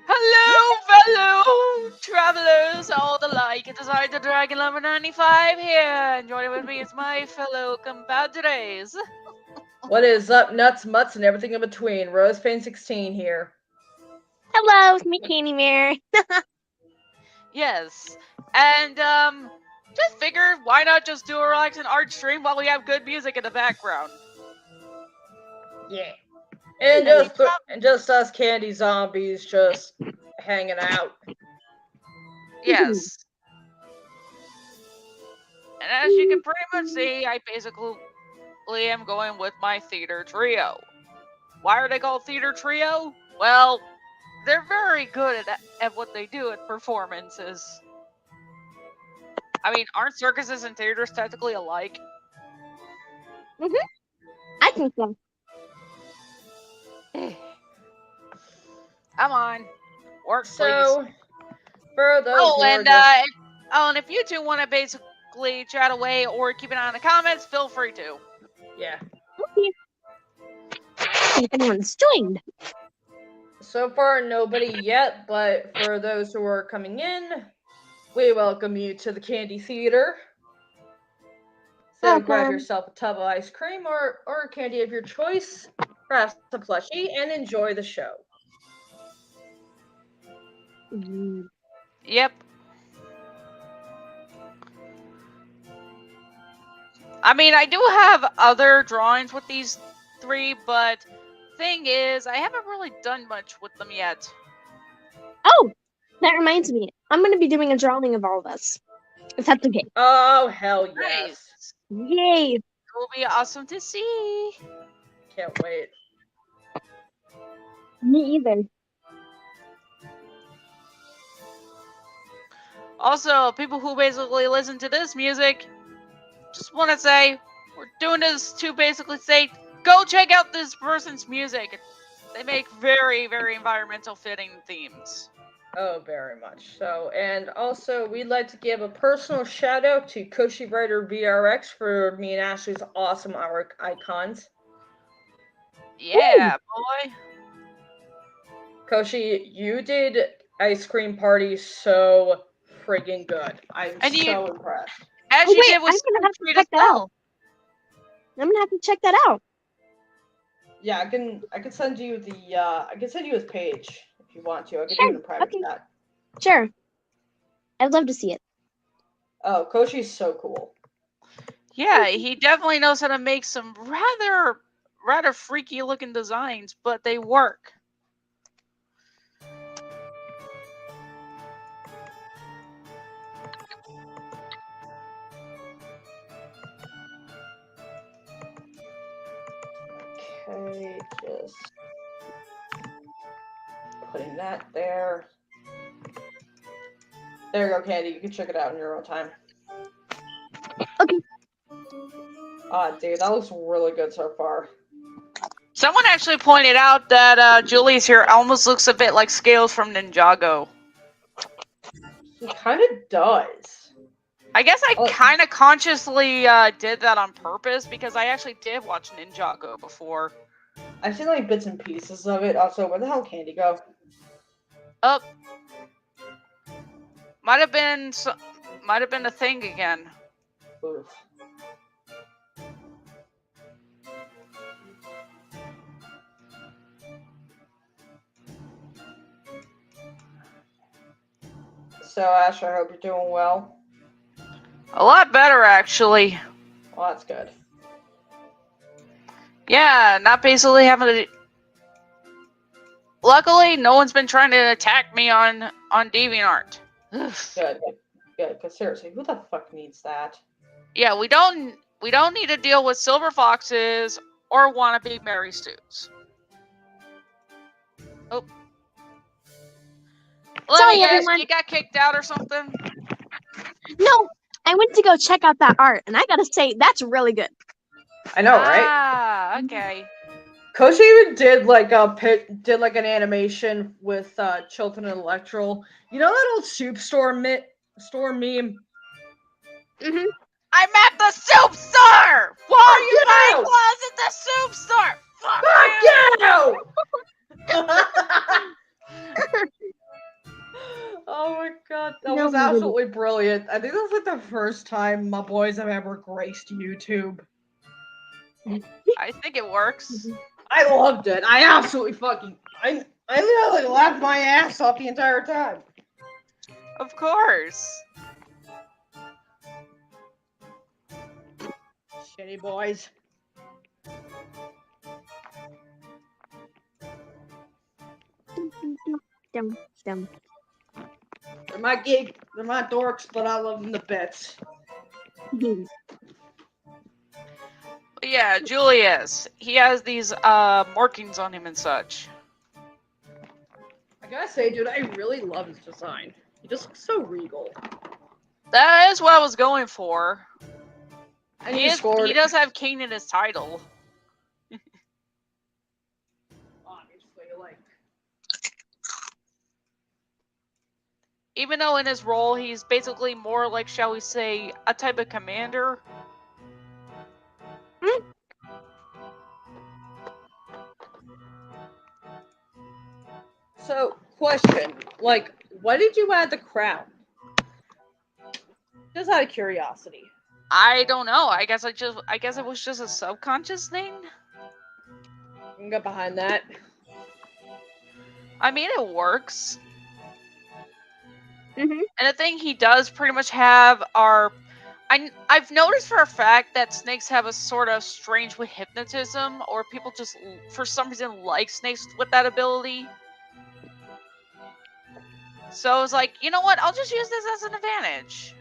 Hello, fellow travelers, all alike. It is I, the Dragon Lover 95 here, and joining with me is my fellow compadres. What is up, nuts, mutts, and everything in between? Rosepane16 here. Hello, it's me, Candy Mirror. Yes, and just figured why not just do a relaxing art stream while we have good music in the background. Yeah. And just us candy zombies just hanging out. Yes. And as you can pretty much see, I basically am going with my theater trio. Why are they called theater trio? Well, they're very good at what they do at performances. I mean, aren't circuses and theaters technically alike? I think so. Come on, work, please. So, for those and if you two want to basically chat away or keep an eye on the comments, feel free to. Yeah. Okay. See if anyone's joined. So far, nobody yet, but for those who are coming in, we welcome you to the Candy Theater. So grab yourself a tub of ice cream or a candy of your choice, perhaps a plushie, and enjoy the show. Yep. I mean, I do have other drawings with these three, but thing is, I haven't really done much with them yet. Oh, that reminds me. I'm going to be doing a drawing of all of us. If that's okay. Oh, hell yes. Nice. Yay. It will be awesome to see. Can't wait. Me either. Also, people who basically listen to this music, just want to say, we're doing this to basically say, go check out this person's music. They make very, very environmental fitting themes. Oh, very much so. And also, we'd like to give a personal shout out to Koshi Writer VRX for me and Ashley's awesome artwork icons. Yeah, boy. Koshi, you did Ice Cream Party so friggin' good. I'm so impressed. As you did with I'm gonna have to check that out. I'm gonna have to check that out. Yeah, I can send you the I can send you his page if you want to. I can do it in private chat. Sure. I'd love to see it. Oh, Koshi's so cool. Yeah, he definitely knows how to make some rather freaky looking designs, but they work. Okay, just putting that there. There you go, Candy. You can check it out in your own time. Okay. Dude, that looks really good so far. Someone actually pointed out that Julius here almost looks a bit like Scales from Ninjago. He kind of does. I guess I kind of consciously did that on purpose because I actually did watch Ninjago before. I've seen like bits and pieces of it. Also, where the hell Candy go? Up. Might have been a thing again. Oof. So, Ash, I hope you're doing well. A lot better, actually. Well, that's good. Yeah, not basically having to... Luckily, no one's been trying to attack me on DeviantArt. Good, because seriously, who the fuck needs that? Yeah, we don't need to deal with silver foxes or wannabe Mary Stews. Oh. Sorry, everyone. You got kicked out or something? No, I went to go check out that art, and I gotta say, that's really good. I know, right? Ah, okay. Koshi even did like an animation with Chilton and Electral. You know that old soup store meme? Mm-hmm. I'm at the soup store! Why are you buying clothes at the soup store? Fuck you! was absolutely brilliant. I think that was like the first time my boys have ever graced YouTube. I think it works. I loved it. I absolutely I literally laughed my ass off the entire time. Of course. Shitty boys. Dum, dum. They're my dorks, but I love them to bits. But yeah, Julius. He has these markings on him and such. I gotta say, dude, I really love his design. He just looks so regal. That is what I was going for. And He does have King in his title. Obviously, like. Even though in his role he's basically more like, shall we say, a type of commander. So, question, like, why did you add the crown? Just out of curiosity. I don't know. I guess it was just a subconscious thing. I can get behind that. I mean, it works. Mhm. And the thing he does pretty much have are... I've noticed for a fact that snakes have a sort of strange with hypnotism, or people just, for some reason, like snakes with that ability. So it's like, you know what? I'll just use this as an advantage.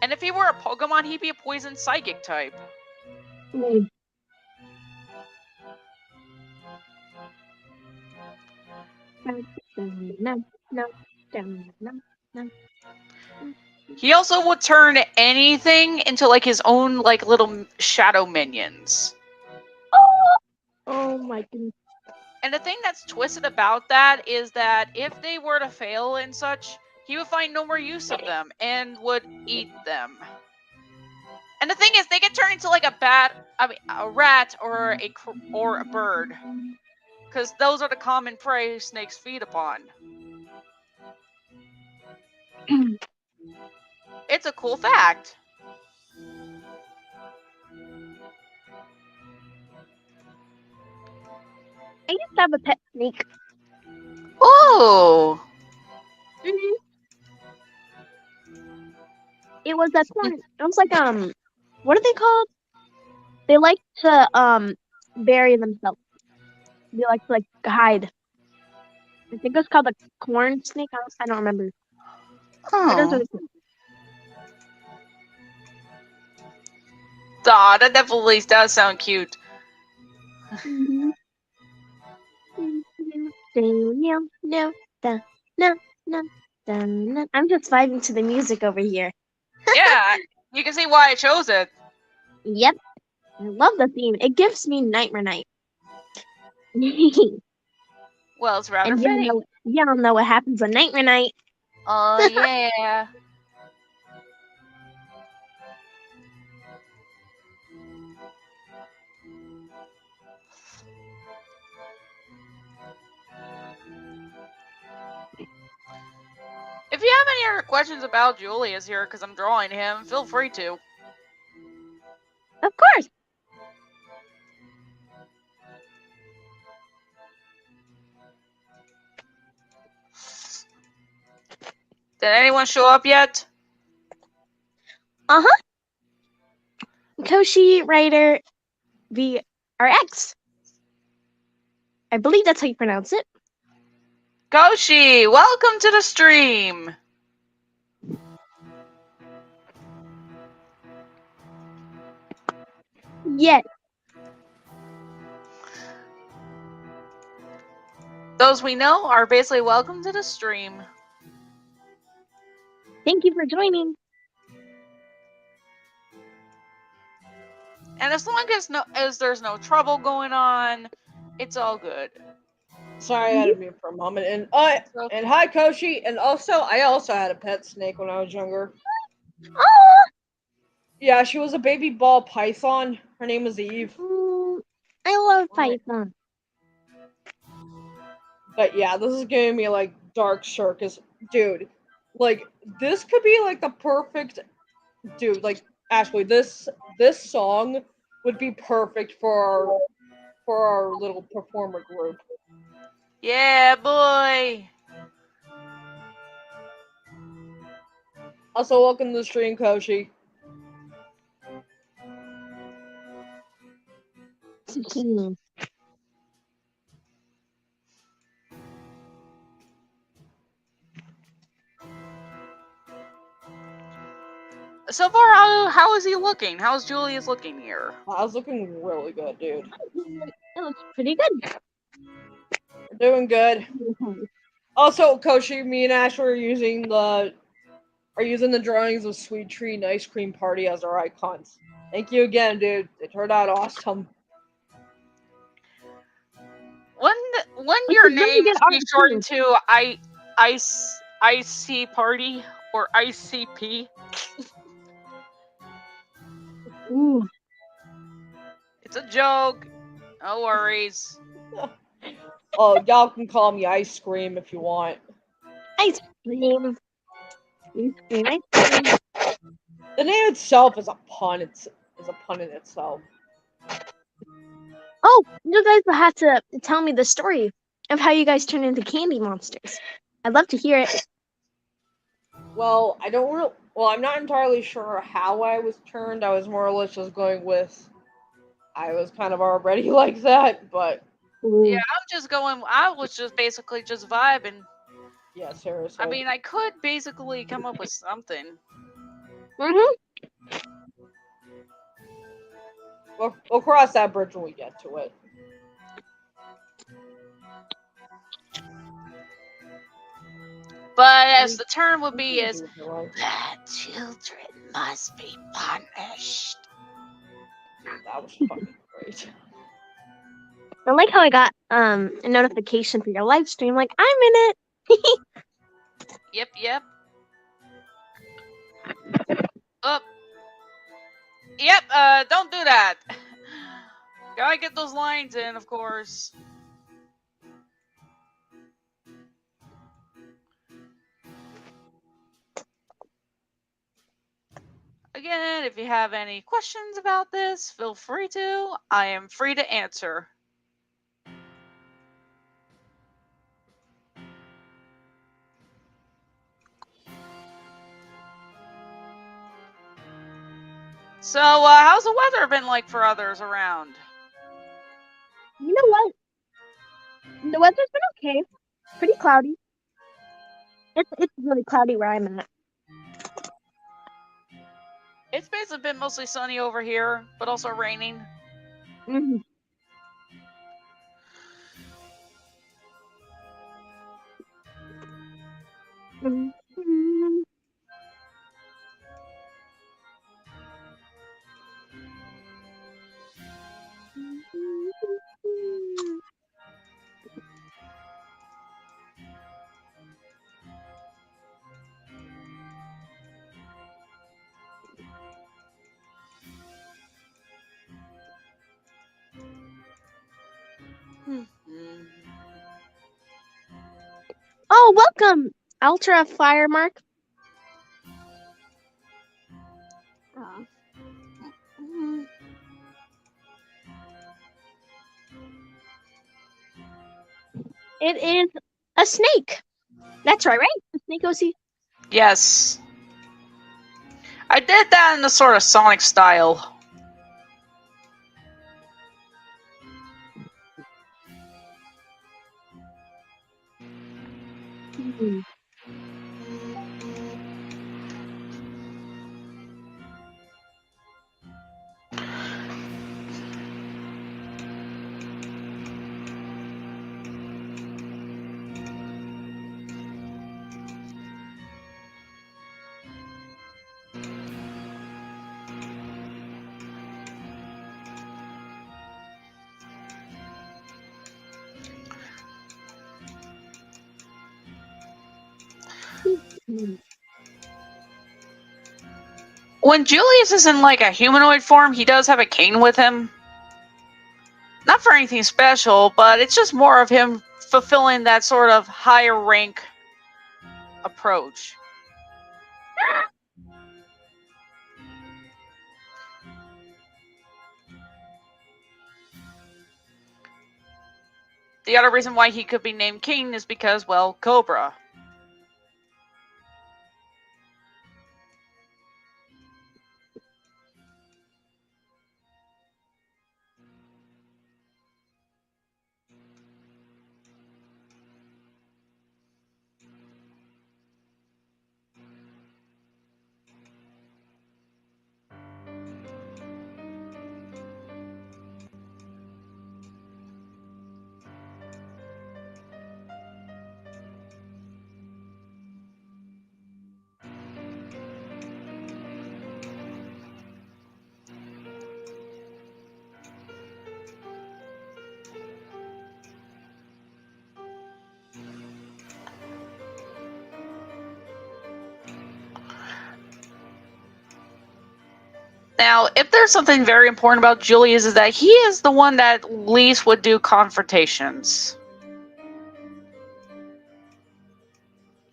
And if he were a Pokemon, he'd be a poison psychic type. Mm. No, no, no. He also would turn anything into like his own like little shadow minions. Oh my goodness. And the thing that's twisted about that is that if they were to fail and such, he would find no more use of them and would eat them. And the thing is, they get turned into like a rat or a bird, because those are the common prey snakes feed upon. It's a cool fact. I used to have a pet snake. Oh. Mm-hmm. It was a corn. It was like what are they called? They like to bury themselves. They like to like hide. I think it's called a corn snake. I don't remember. But those are the things. Aw, that definitely does sound cute. Mhm. No. I'm just vibing to the music over here. Yeah, you can see why I chose it. Yep. I love the theme. It gives me Nightmare Night. Well, it's rather And fitting. y'all know what happens on Nightmare Night. Oh, yeah. If you have any other questions about Julius here, because I'm drawing him, feel free to. Of course. Did anyone show up yet? Koshi Rider VRX. I believe that's how you pronounce it. Koshi, welcome to the stream. Yes. Those we know are basically welcome to the stream. Thank you for joining. And as long as there's no trouble going on, it's all good. Sorry, I had to mute for a moment. And hi, Koshi. And I also had a pet snake when I was younger. Oh, Yeah, she was a baby ball python. Her name was Eve. I love Python. But yeah, this is giving me like Dark Circus, dude. Like this could be like the perfect, dude. Like actually, this song would be perfect for our little performer group. Yeah, boy. Also, welcome to the stream, Koshi. So far, how is he looking? How's Julius looking here? I was looking really good, dude. It looks pretty good. We're doing good. Also, Koshi, me and Ash are using the drawings of Sweet Tree and Ice Cream Party as our icons. Thank you again, dude. They turned out awesome. When your name is be shortened to IC Party or ICP. Ooh. It's a joke. No worries. Oh, y'all can call me Ice Cream if you want. Ice cream. Ice cream. Ice cream. The name itself is a pun. It's a pun in itself. Oh, you guys will have to tell me the story of how you guys turned into candy monsters. I'd love to hear it. Well, I'm not entirely sure how I was turned. I was more or less just going with. I was kind of already like that, but. Ooh. Yeah, I was just basically just vibing. Yeah, seriously. I mean, I could basically come up with something. Mm-hmm. We'll cross that bridge when we get to it. But as the term would be is, bad children must be punished. That was fucking great. I like how I got a notification for your live stream. Like, I'm in it. Yep. Up. Yep. Don't do that. Gotta get those lines in, of course. Again, if you have any questions about this, feel free to. I am free to answer. So, how's the weather been like for others around? You know what? The weather's been okay. Pretty cloudy. It's really cloudy where I'm at. It's basically been mostly sunny over here, but also raining. Mm-hmm. Mm-hmm. Oh, welcome, Ultra Firemark. It is a snake. That's right? A snake OC. Yes. I did that in a sort of Sonic style. Mm-hmm. When Julius is in like a humanoid form, he does have a cane with him. Not for anything special, but it's just more of him fulfilling that sort of higher rank approach. The other reason why he could be named king is because, well, Cobra. Now, if there's something very important about Julius, is that he is the one that least would do confrontations.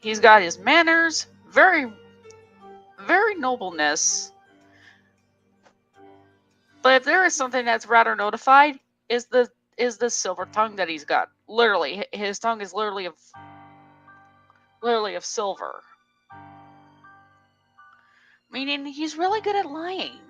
He's got his manners, very nobleness. But if there is something that's rather notified, is the silver tongue that he's got. Literally, his tongue is literally of silver. Meaning he's really good at lying.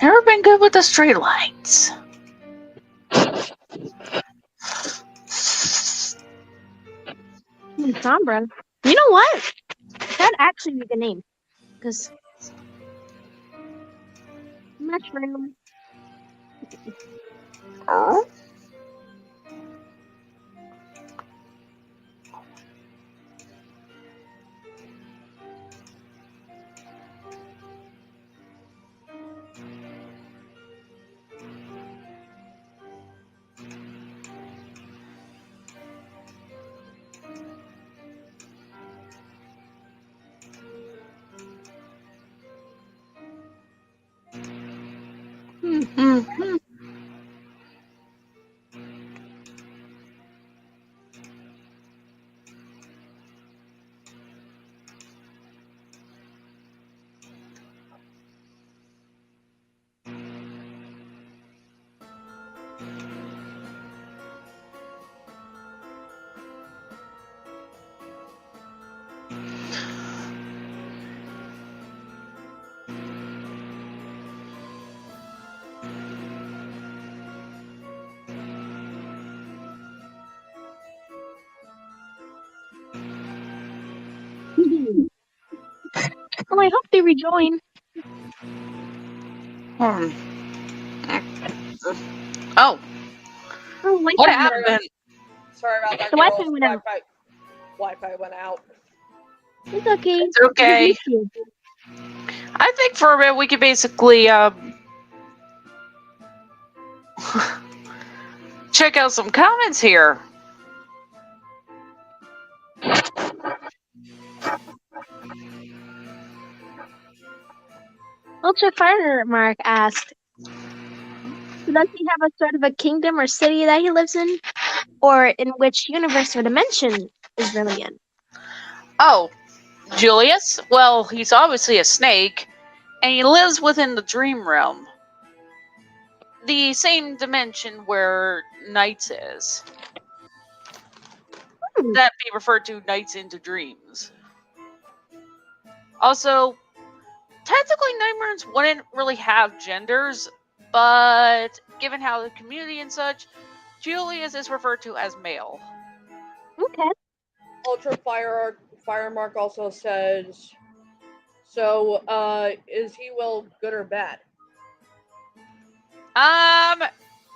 Never been good with the straight lines. Sombra. You know what? That'd actually be the name. Because mushroom. Oh? Mm-hmm. Well, I hope they rejoin. Oh, Oh, what happened? Sorry about that, The girls. Wi-Fi went out. Wi-Fi went out. It's okay. It's okay. I think for a bit we could basically check out some comments here. Ultra Fire Mark asked, does he have a sort of a kingdom or city that he lives in? or in which universe or dimension is really in? Oh, Julius? Well, he's obviously a snake, and he lives within the dream realm. The same dimension where Nights is. Hmm. That be referred to Nights into Dreams. Also, technically Nightmares wouldn't really have genders, but given how the community and such, Julius is referred to as male. Okay. Ultra Firemark also says, so, is he, well, good or bad?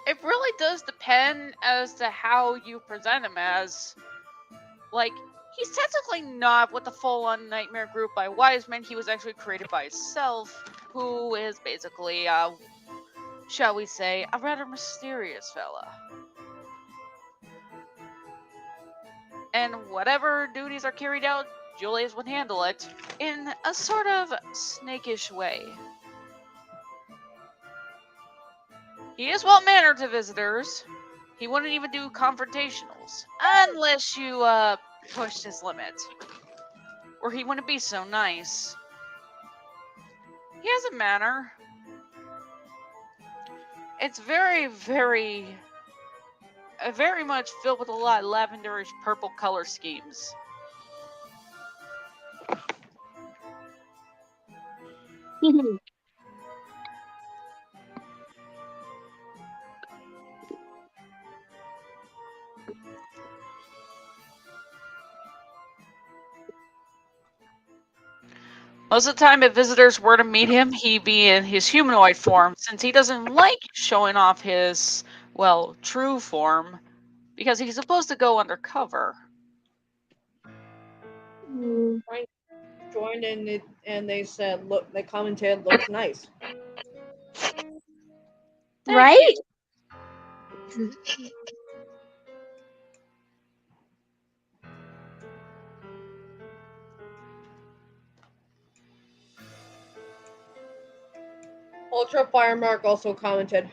It really does depend as to how you present him as. Like, he's technically not with the full-on Nightmare group by Wiseman. He was actually created by himself, who is basically, shall we say, a rather mysterious fella. And whatever duties are carried out, Julius would handle it in a sort of snakish way. He is well-mannered to visitors. He wouldn't even do confrontationals, unless you, pushed his limit. Or he wouldn't be so nice. He has a manner. It's very, very much filled with a lot of lavenderish purple color schemes. Most of the time, if visitors were to meet him, he'd be in his humanoid form, since he doesn't like showing off his, well, true form, because he's supposed to go undercover. Joined in it, and they said, "Look," they commented, "Looks nice." Right? Ultra Firemark also commented,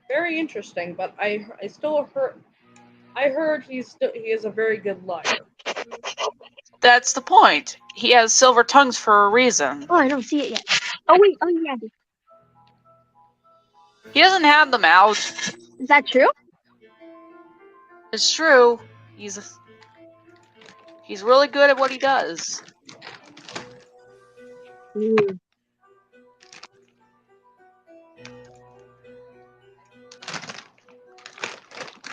very interesting, but I heard he is a very good liar. That's the point. He has silver tongues for a reason. Oh, I don't see it yet. Oh wait, oh yeah. He doesn't have them out. Is that true? It's true. He's really good at what he does.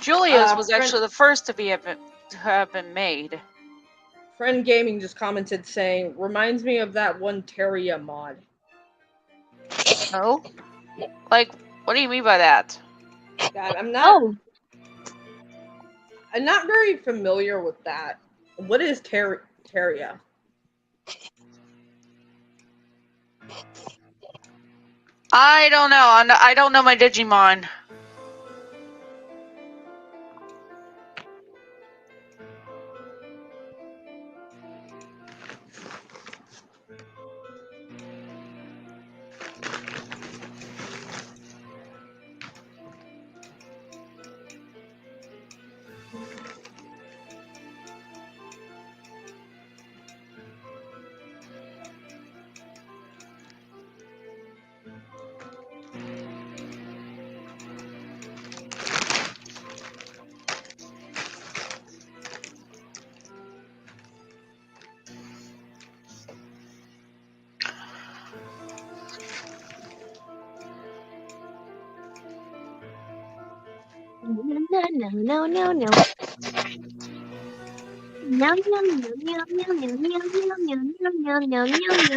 Julius was actually the first to have been made. Friend Gaming just commented saying, "Reminds me of that one Terria mod." Oh? Like, what do you mean by that? God, I'm Oh, not very familiar with that. What is Terria? I don't know. I don't know my Digimon.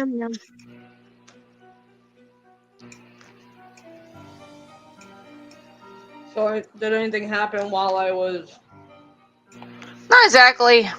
no. So, did anything happen while I was... Not exactly.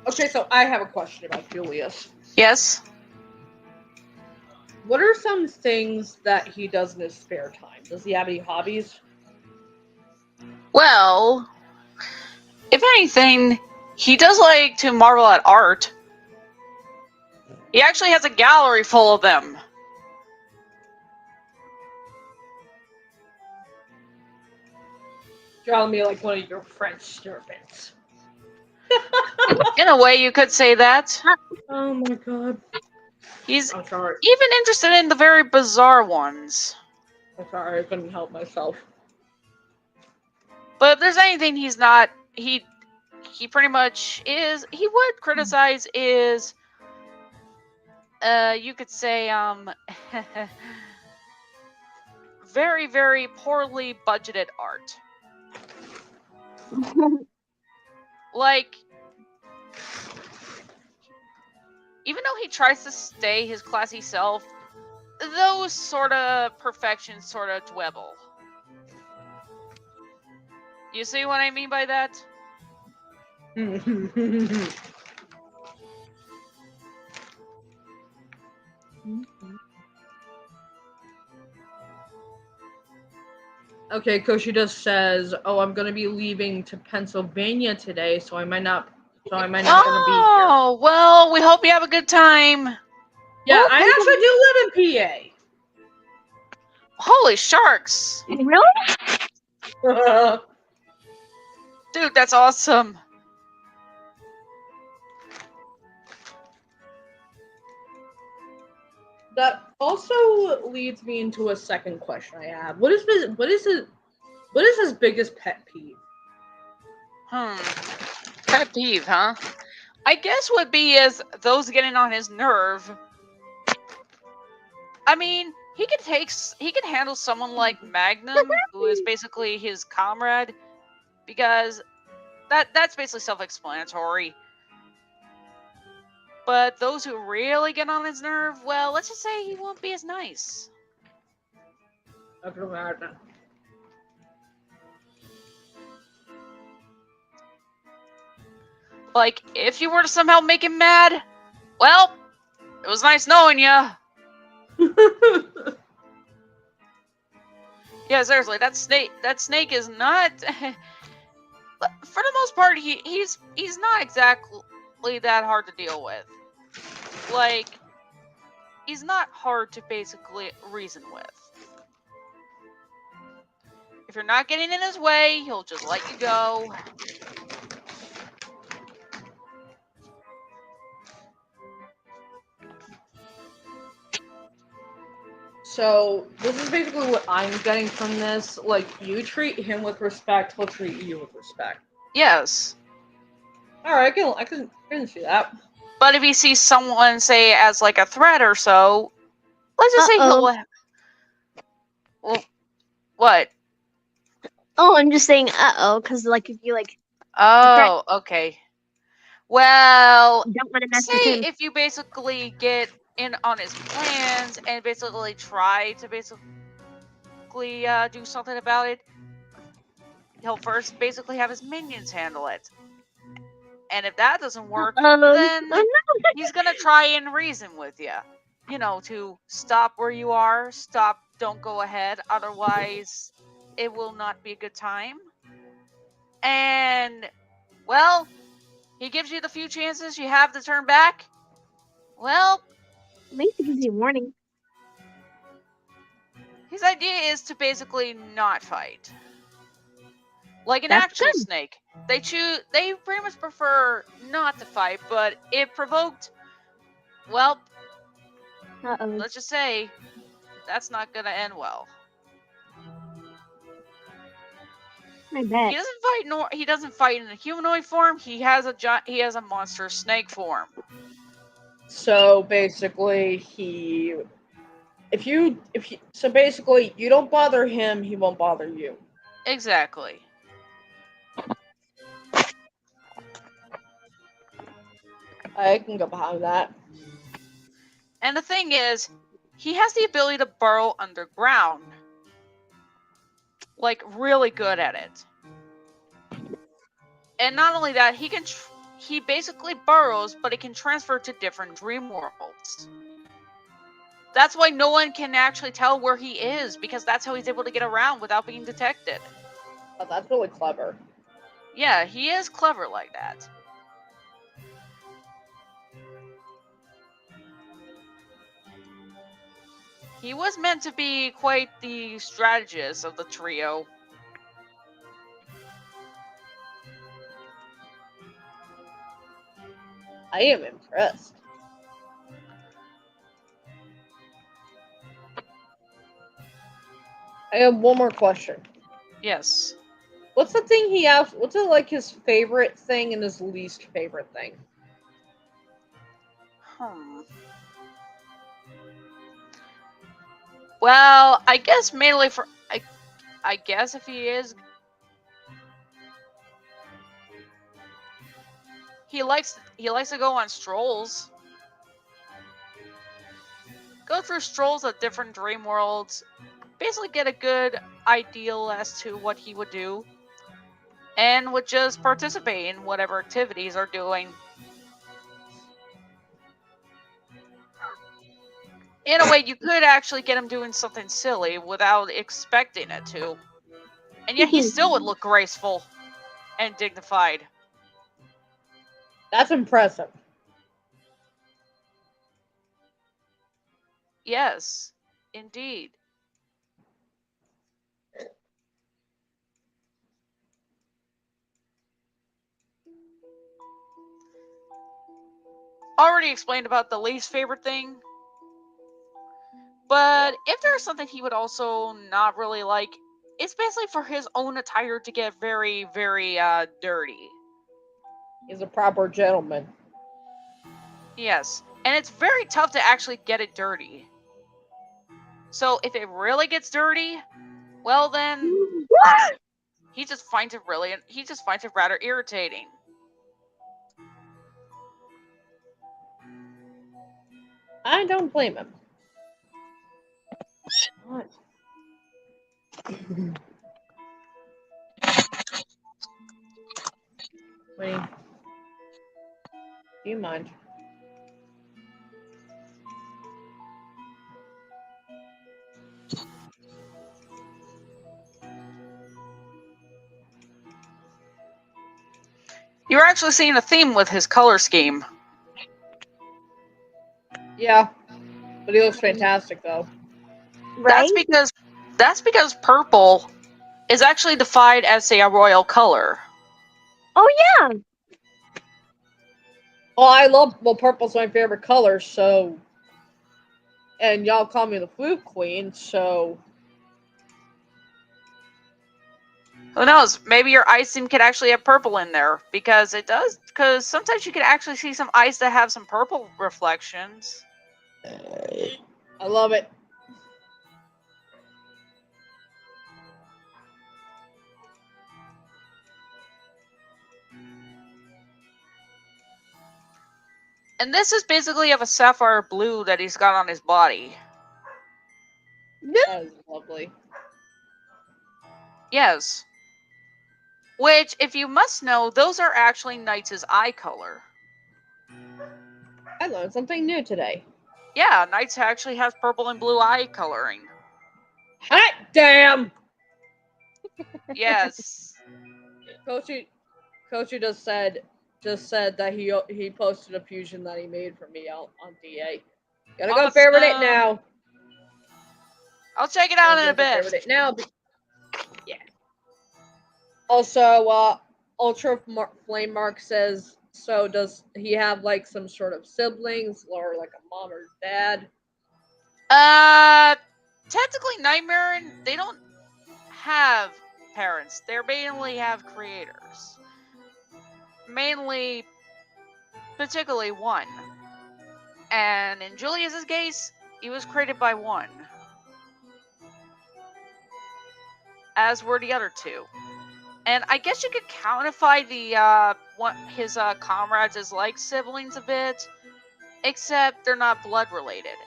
Okay, so I have a question about Julius. Yes. What are some things that he does in his spare time? Does he have any hobbies? Well, if anything, he does like to marvel at art. He actually has a gallery full of them. Draw me like one of your French servants. In a way, you could say that. Oh my god. He's I'm sorry. even interested in the very bizarre ones. I'm sorry, I couldn't help myself. But if there's anything he's not, he pretty much is. He would criticize is, you could say, very, very poorly budgeted art. Like, even though he tries to stay his classy self, those sort of perfections sort of dwindle. You see what I mean by that? Okay, Koshida says, "Oh, I'm gonna be leaving to Pennsylvania today, so I might not gonna be here." Oh, well, we hope you have a good time. Yeah, I actually do live in Holy sharks. Really? PA. Dude, that's awesome. That also leads me into a second question I have. What is his biggest pet peeve? Pet peeve, huh? I guess would be is those getting on his nerve. I mean, he could handle someone like Magnum, who is basically his comrade, because that's basically self-explanatory. But those who really get on his nerve, well, let's just say he won't be as nice. I can imagine. Like, if you were to somehow make him mad, well, it was nice knowing ya. Yeah, seriously, that snake is not. For the most part, he's not exactly that hard to deal with. Like, he's not hard to basically reason with. If you're not getting in his way, he'll just let you go. So this is basically what I'm getting from this. Like, you treat him with respect, he'll treat you with respect. Yes. Alright, I can see that. But if he sees someone, say, as like a threat or so, let's just say he'll. Well, what? Oh, I'm just saying, because like if you like Oh, okay. Well, don't want to mess with say him. if you basically get in on his plans and basically try to do something about it, he'll first basically have his minions handle it. And if that doesn't work, then he's gonna try and reason with you. You know, to stop where you are, don't go ahead, otherwise it will not be a good time. And, well, he gives you the few chances you have to turn back. Well, At least it gives you a warning. his idea is to basically not fight. Like an That's actual good. snake. They pretty much prefer not to fight, but if provoked, well, let's just say that's not gonna end well. I bet. He doesn't fight in a humanoid form. He has a monster snake form. So basically, so basically, you don't bother him, he won't bother you. Exactly. I can go behind that. And the thing is, he has the ability to burrow underground. Like, really good at it. And not only that, he can he basically burrows, but it can transfer to different dream worlds. That's why no one can actually tell where he is, because that's how he's able to get around without being detected. Oh, that's really clever. Yeah, he is clever like that. He was meant to be quite the strategist of the trio. I am impressed. I have one more question. Yes. What's the thing he has? What's it like his favorite thing and his least favorite thing? Well, I guess mainly for I guess if he is, he likes to go on strolls. Go through strolls at different dream worlds. Basically get a good ideal as to what he would do. And would just participate in whatever activities are doing. In a way, you could actually get him doing something silly without expecting it to. And yet he still would look graceful and dignified. That's impressive. Yes, indeed. Already explained about the least favorite thing. But if there's something he would also not really like, it's basically for his own attire to get very, very dirty. He's a proper gentleman. Yes, and it's very tough to actually get it dirty. So if it really gets dirty, well then he just finds it rather irritating. I don't blame him. What? Wait. Do you mind? You're actually seeing a theme with his color scheme. Yeah. But he looks fantastic though. Right? That's because purple is actually defined as a royal color. Oh yeah. Well, purple's my favorite color, so. And y'all call me the Flute Queen, so. Who knows? Maybe your ice theme could actually have purple in there, because it does. Because sometimes you can actually see some ice that have some purple reflections. I love it. And this is basically of a sapphire blue that he's got on his body. That is lovely. Yes. Which, if you must know, those are actually Knight's eye color. I learned something new today. Yeah, Knight's actually has purple and blue eye coloring. Hot damn! Yes. Kochi just said that he posted a fusion that he made for me out on DA. Gotta go favorite it now. I'll check it out in a bit. Favorite it now. Yeah. Also, Ultra Flame Mark says, so does he have like some sort of siblings or like a mom or dad? Technically Nightmare, they don't have parents. They mainly have creators. Particularly one. And in Julius's case, he was created by one. As were the other two. And I guess you could countify his comrades as like siblings a bit, except they're not blood related.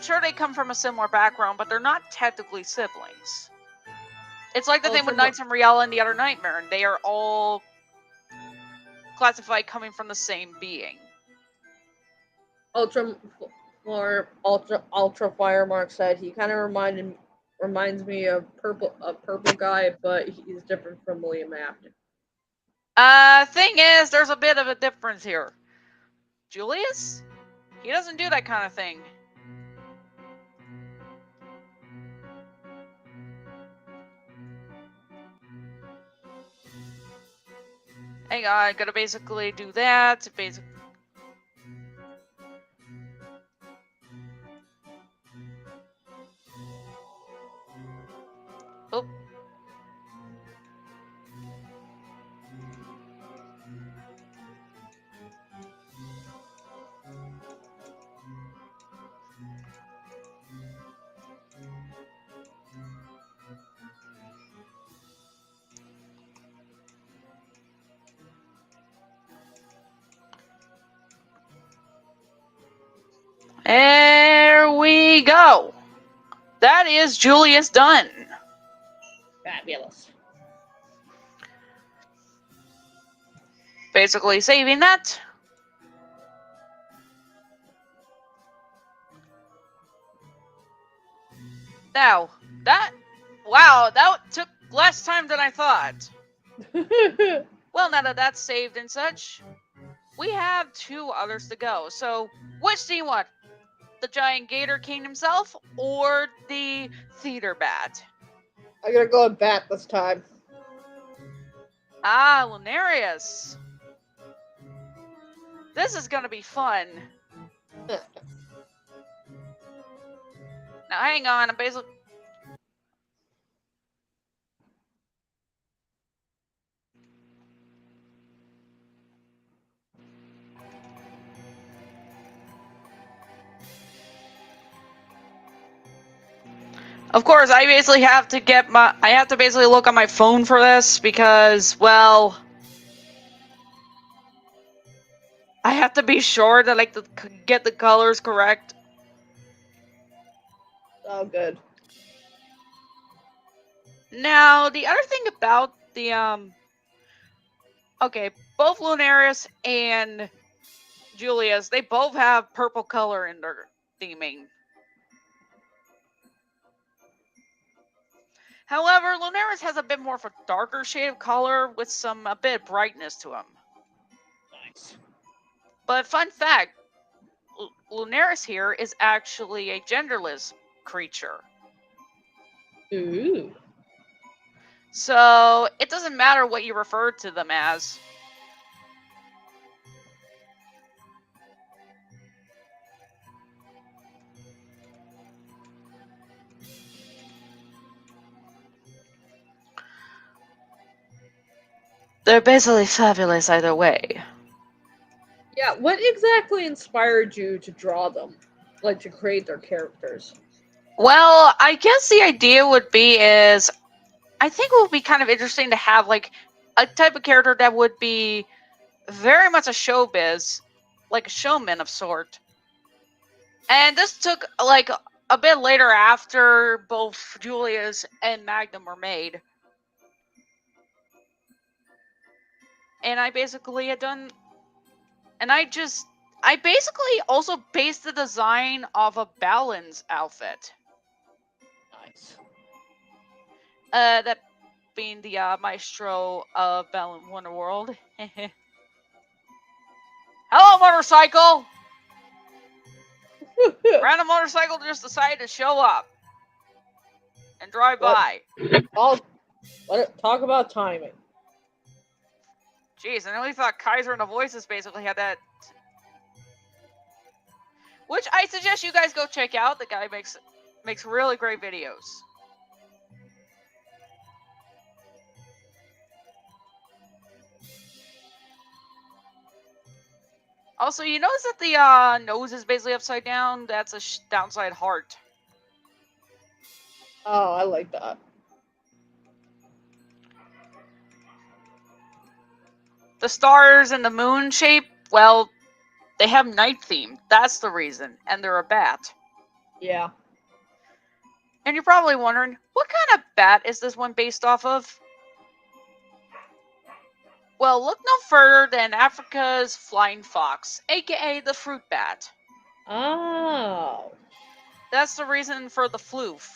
Sure, they come from a similar background, but they're not technically siblings. It's like the thing with Ultramar- Knights of Riala and the Other Nightmare, and they are all classified coming from the same being. Ultra Firemark said he kind of reminds me of purple guy, but he's different from Liam Afton. Thing is, there's a bit of a difference here. Julius? He doesn't do that kind of thing. Hang on, I gotta basically do that. Oh. There we go. That is Julius done. Fabulous. Basically saving that. Now, wow, that took less time than I thought. Well, now that that's saved and such, we have 2 others to go. So, which do you want? The giant gator king himself or the theater bat? I'm gonna go with bat this time. Ah, Lunarius. This is gonna be fun. Now, hang on, I'm basically... Of course, I basically have to I have to basically look on my phone for this because, well, I have to be sure that I get the colors correct. Oh, good. Now, the other thing about the, okay, both Lunarius and Julius, they both have purple color in their theming. However, Lunarius has a bit more of a darker shade of color with a bit of brightness to him. Nice. But fun fact, Lunarius here is actually a genderless creature. Ooh. So, it doesn't matter what you refer to them as. They're basically fabulous either way. Yeah, what exactly inspired you to draw them? Like, to create their characters? Well, I guess the idea would be is, I think it would be kind of interesting to have, like, a type of character that would be very much a showbiz, like a showman of sort. And this took, like, a bit later after both Julius and Magnum were made. And I basically had done... And I basically also based the design of a Balin's outfit. Nice. That being the maestro of Balin Wonderworld. Hello, motorcycle! Random motorcycle just decided to show up and drive by. Talk about timing. Jeez, I only thought Kaiser and the Voices basically had that. Which I suggest you guys go check out. The guy makes really great videos. Also, you notice that the nose is basically upside down? That's a downside heart. Oh, I like that. The stars and the moon shape, well, they have night theme. That's the reason. And they're a bat. Yeah. And you're probably wondering, what kind of bat is this one based off of? Well, look no further than Africa's flying fox, aka the fruit bat. Oh. That's the reason for the floof.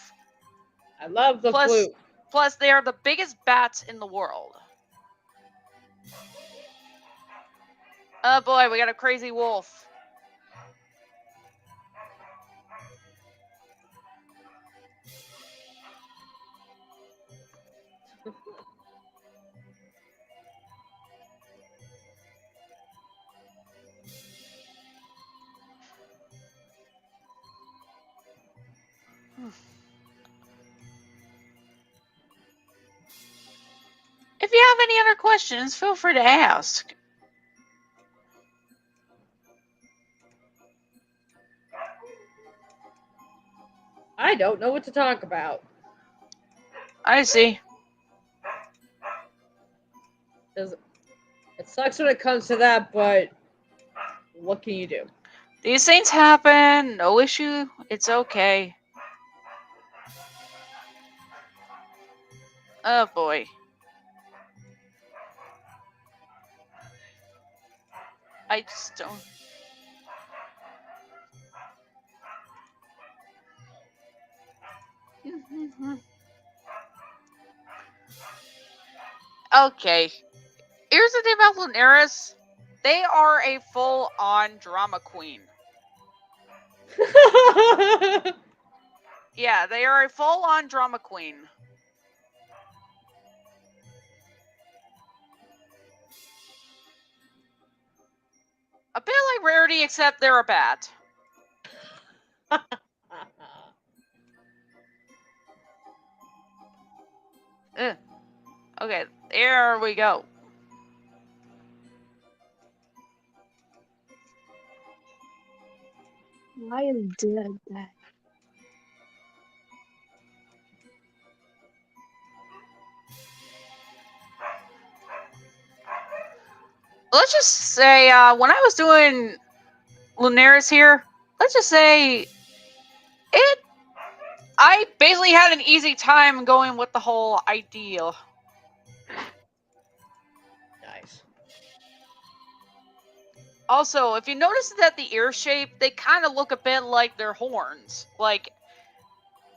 I love the Plus- flute. Plus, they are the biggest bats in the world. Oh boy, we got a crazy wolf. If you have any other questions, feel free to ask. I don't know what to talk about. I see. 'Cause it sucks when it comes to that, but what can you do? These things happen. No issue. It's okay. Oh boy. I just don't. Okay. Here's the thing about Lunaris. They are a full-on drama queen. Yeah, they are a full-on drama queen. A bit like Rarity, except they're a bat. Ugh. Okay, there we go. I am dead. That. Let's just say, when I was doing Lunaris here, let's just say I basically had an easy time going with the whole idea. Nice. Also, if you notice that the ear shape, they kind of look a bit like their horns. Like,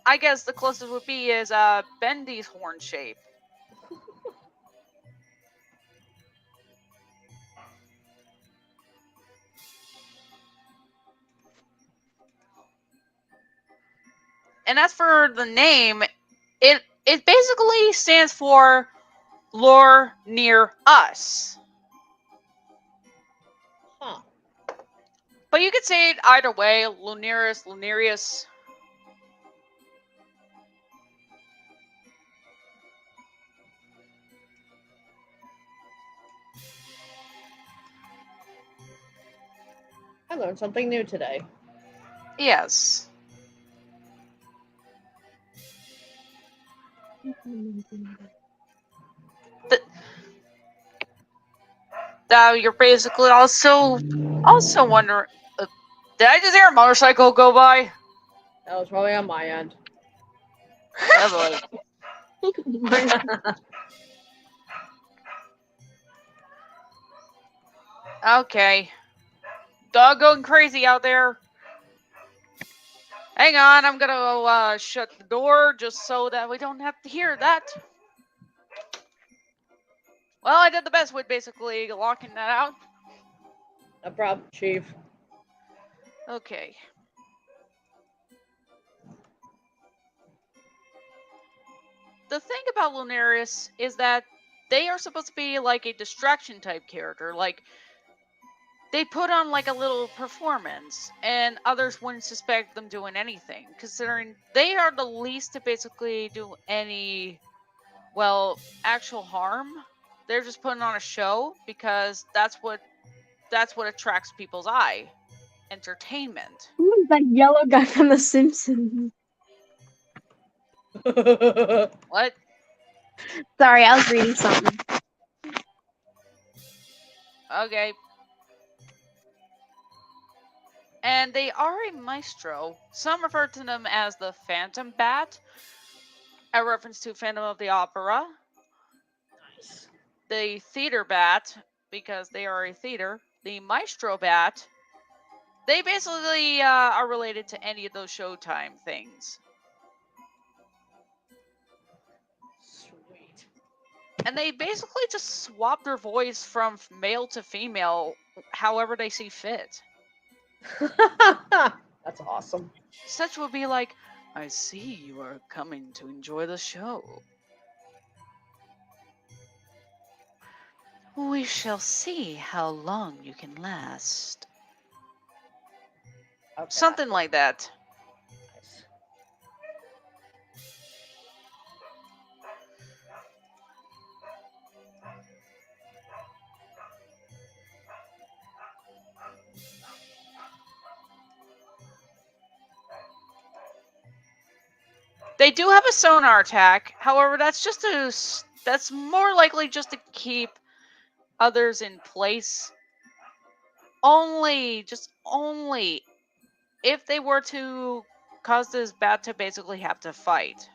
I guess the closest would be is Bendy's horn shape. And as for the name, it basically stands for Lure Near Us. Huh. But you could say it either way, Lunaris, Lunarius. I learned something new today. Yes. Now you're basically also wondering, did I just hear a motorcycle go by? That was probably on my end. Oh boy. Okay. Dog going crazy out there. Hang on, I'm gonna go shut the door just so that we don't have to hear that. Well, I did the best with basically locking that out. No problem, Chief. Okay. The thing about Lunarius is that they are supposed to be like a distraction type character. Like, they put on like a little performance, and others wouldn't suspect them doing anything, considering they are the least to basically do any, well, actual harm. They're just putting on a show because that's what attracts people's eye. Entertainment. Who is that yellow guy from The Simpsons? What? Sorry, I was reading something. Okay. And they are a maestro. Some refer to them as the Phantom Bat, a reference to Phantom of the Opera. Nice. The Theater Bat, because they are a theater. The Maestro Bat. They basically are related to any of those Showtime things. Sweet. And they basically just swap their voice from male to female however they see fit. That's awesome. Such would be like, I see you are coming to enjoy the show. We shall see how long you can last. Okay. Something like that. Nice. They do have a sonar attack. However, that's more likely just to keep others in place. Only if they were to cause this bat to basically have to fight.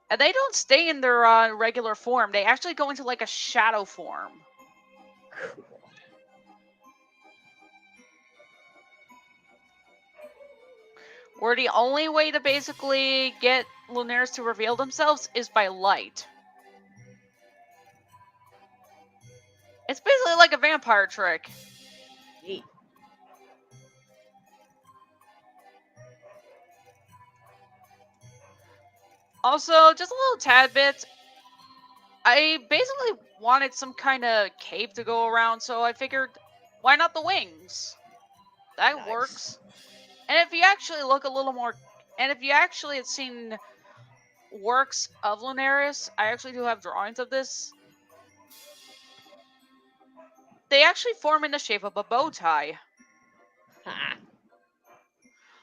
And they don't stay in their regular form. They actually go into like a shadow form. Cool. Where the only way to basically get Lunaris to reveal themselves is by light. It's basically like a vampire trick. Neat. Also, just a little tad bit, I basically wanted some kind of cape to go around, so I figured, why not the wings? That Nice. works. And if you actually look a little more, and if you actually had seen works of Lunaris, I actually do have drawings of this. They actually form in the shape of a bow tie. Ha.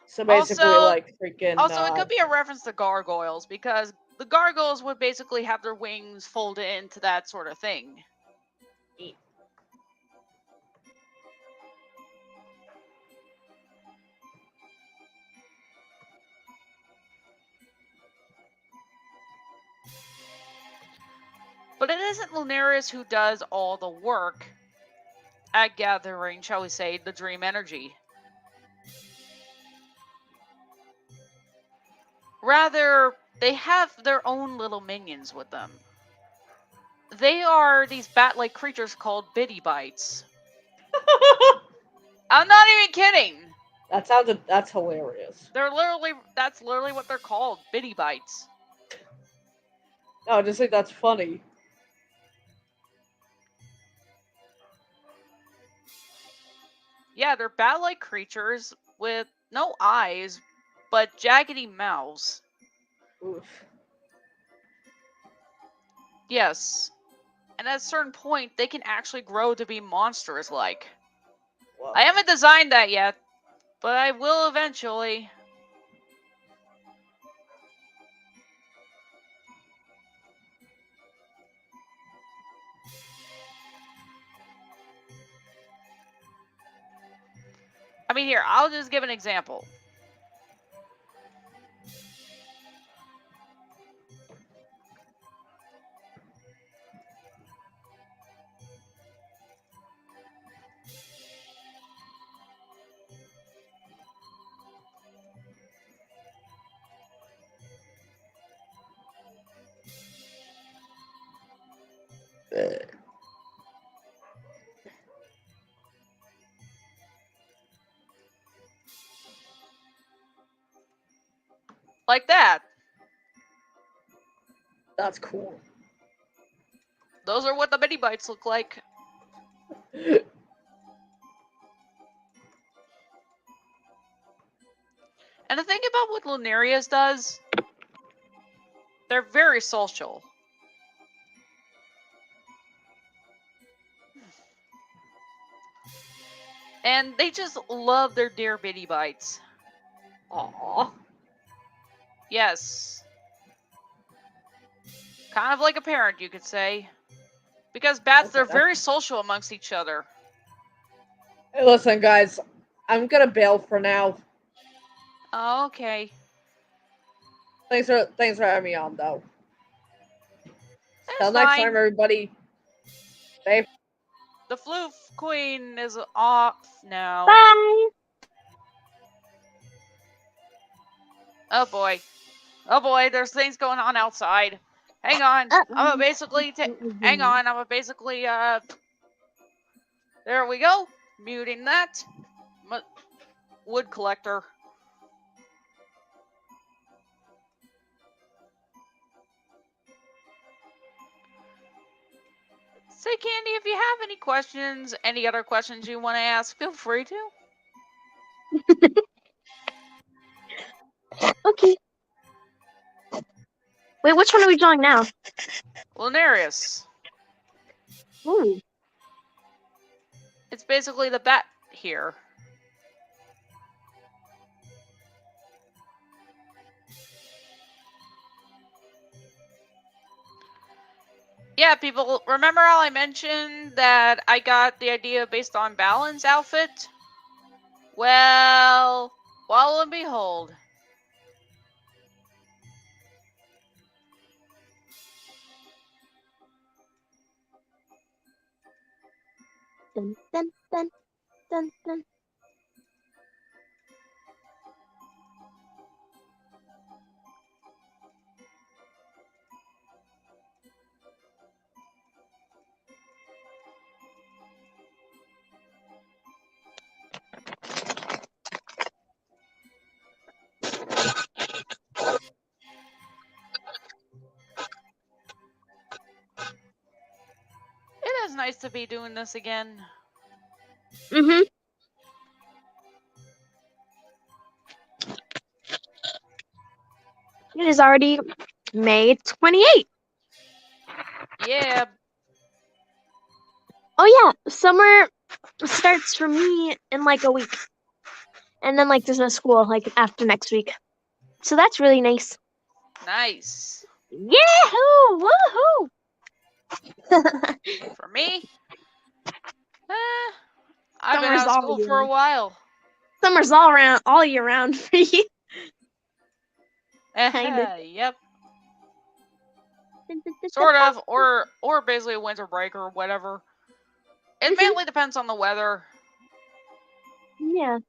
So basically, Also- like freaking. Also, it could be a reference to gargoyles, because the gargoyles would basically have their wings folded into that sort of thing. Neat. But it isn't Lunaris who does all the work at gathering, shall we say, the dream energy. Rather, they have their own little minions with them. They are these bat-like creatures called Bitty Bites. I'm not even kidding. That's hilarious. That's literally what they're called, Bitty Bites. No, I just think that's funny. Yeah, they're bat-like creatures with no eyes, but jaggedy mouths. Oof. Yes. And at a certain point, they can actually grow to be monstrous-like. Whoa. I haven't designed that yet, but I will eventually. I mean, here, I'll just give an example. Like that. That's cool. Those are what the Bitty Bites look like. And the thing about what Lunarius does, they're very social. And they just love their dear Bitty Bites. Aww. Yes. Kind of like a parent, you could say. Because bats, Okay, they're that's- very social amongst each other. Hey, listen, guys, I'm gonna bail for now. Oh, okay. Thanks for having me on, though. It's Till next fine. time, everybody. Stay. The Floof Queen is off now. Bye. Oh boy. Oh boy, there's things going on outside. Hang on. I'm gonna basically hang on. I'm gonna basically there we go. Muting that. Wood collector. Say, Candy, if you have any questions, any other questions you want to ask, feel free to. Okay. Wait, which one are we drawing now? Lunarius. Ooh. It's basically the bat here. Yeah, people, remember how I mentioned that I got the idea based on Balin's outfit? Well, and behold. Dun, dun, dun, dun, dun. It is nice to be doing this again. Mm-hmm. It is already May 28th. Yeah. Oh yeah, summer starts for me in like a week. And then like there's no school like after next week. So that's really nice. Nice. Yahoo! Woohoo! For me, I've been Summer's out of school for a while. Summer's all year round for you. Kinda. Yep. Sort of, or basically a winter break or whatever. It mainly depends on the weather. Yeah.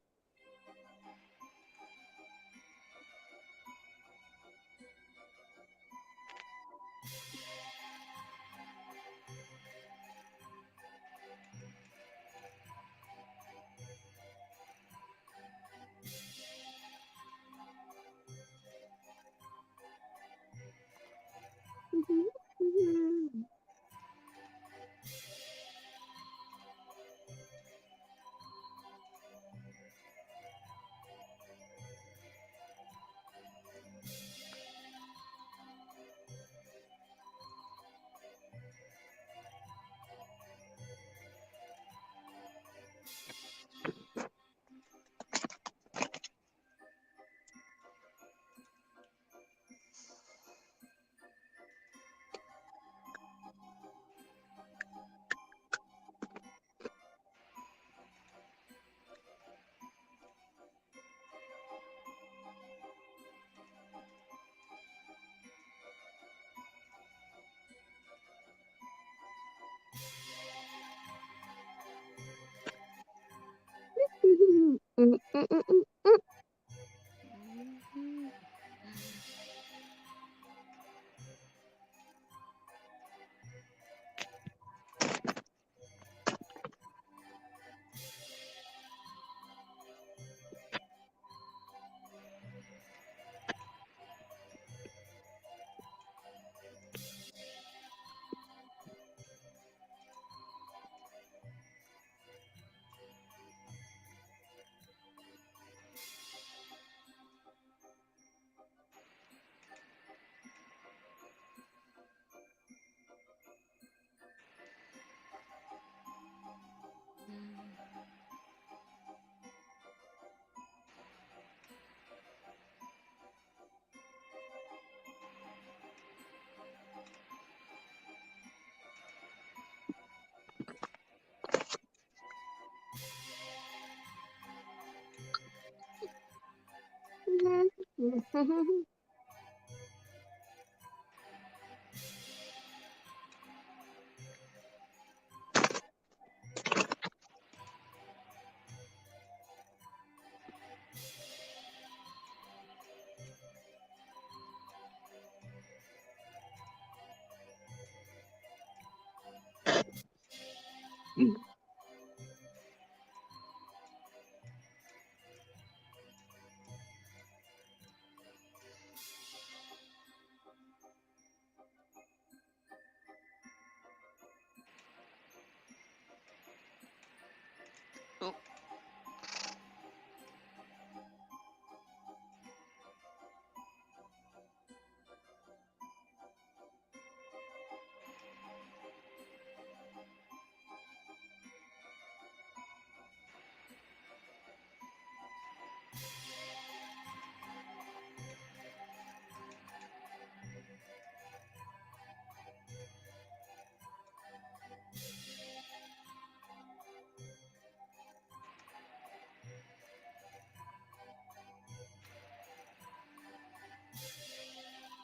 Oop.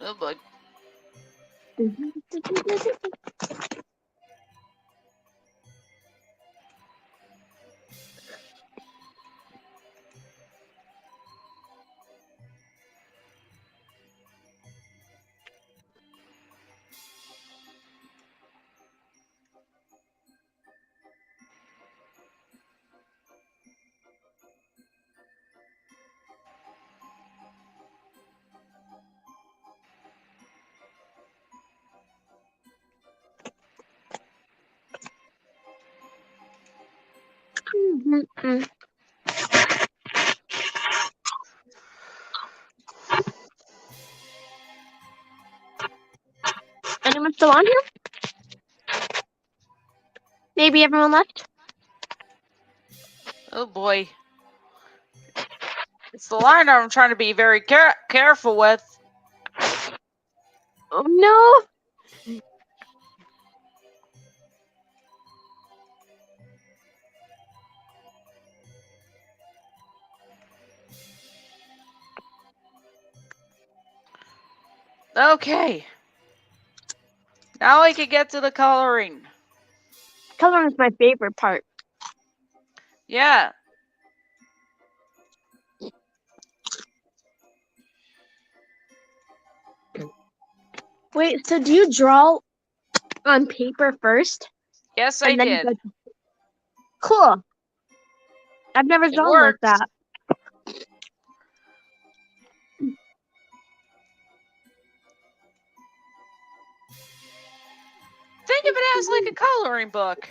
Oh boy. Anyone still on here? Maybe everyone left? Oh boy. It's the line I'm trying to be very careful with. Oh no! Okay. Now we can get to the coloring. Coloring is my favorite part. Yeah. Wait, so do you draw on paper first? Yes, I And then did. you go... Cool. I've never It drawn like works. that. Think of it as like a coloring book.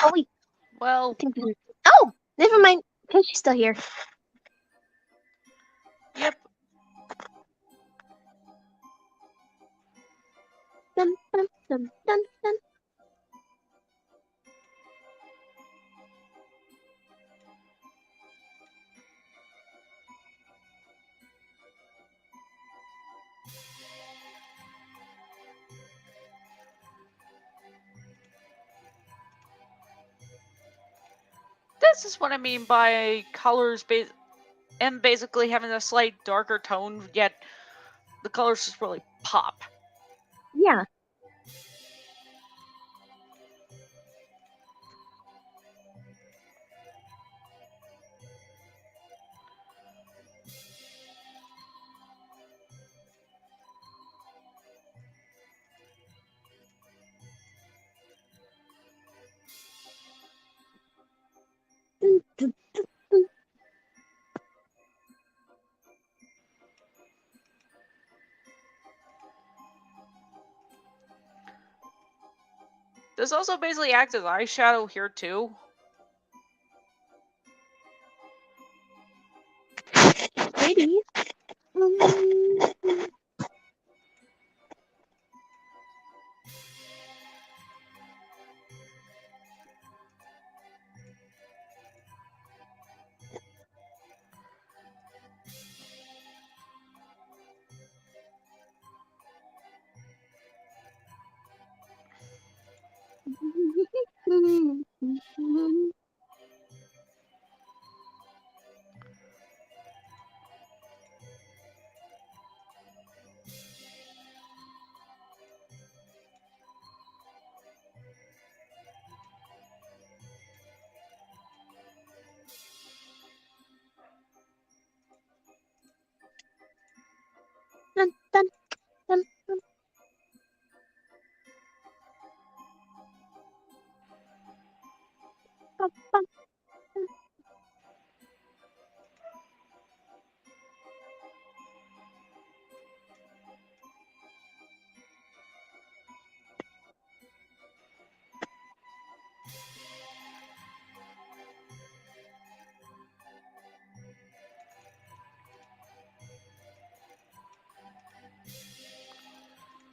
Oh wait. Well, Oh, never mind. Because she's still here. yep. Dun, dun, dun, dun, dun. this is what I mean by colors and basically having a slight darker tone, yet the colors just really pop. Yeah. Dun, dun, dun, dun. This also basically acts as eyeshadow here too. Maybe. Dun, dun, dun, dun. Bum, bum.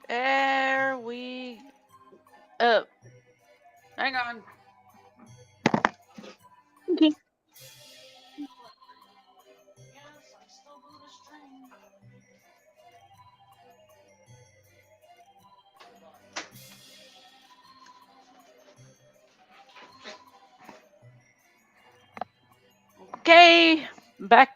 There we. Hang on. Okay. Okay, back.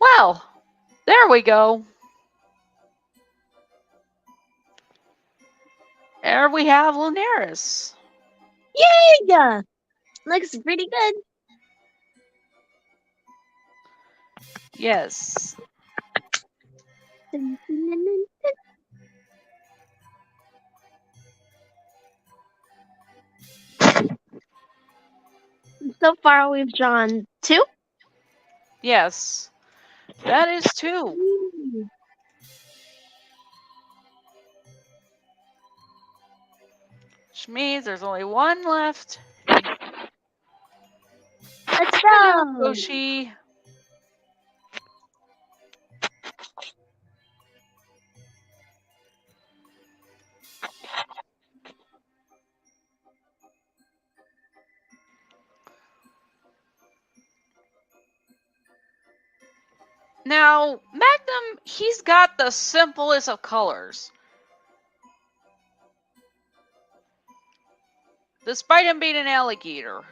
Well, there we go. There we have Lunaris. Yeah. Looks pretty good. Yes. Dun, dun, dun, dun, dun. So far, we've drawn 2. Yes. That is 2. Ooh. Which means there's only 1 left. Let's go. Yoshi. Now, Magnum, he's got the simplest of colors. Despite him being an alligator.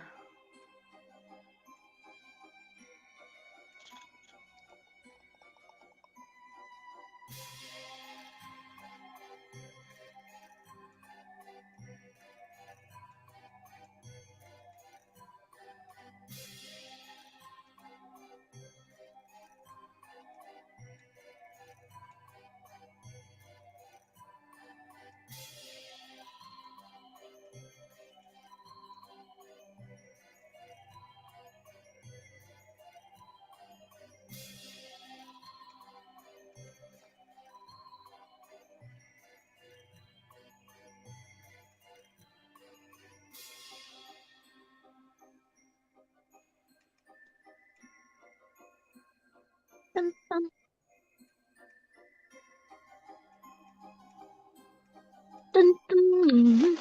Dun, dun. Dun, dun.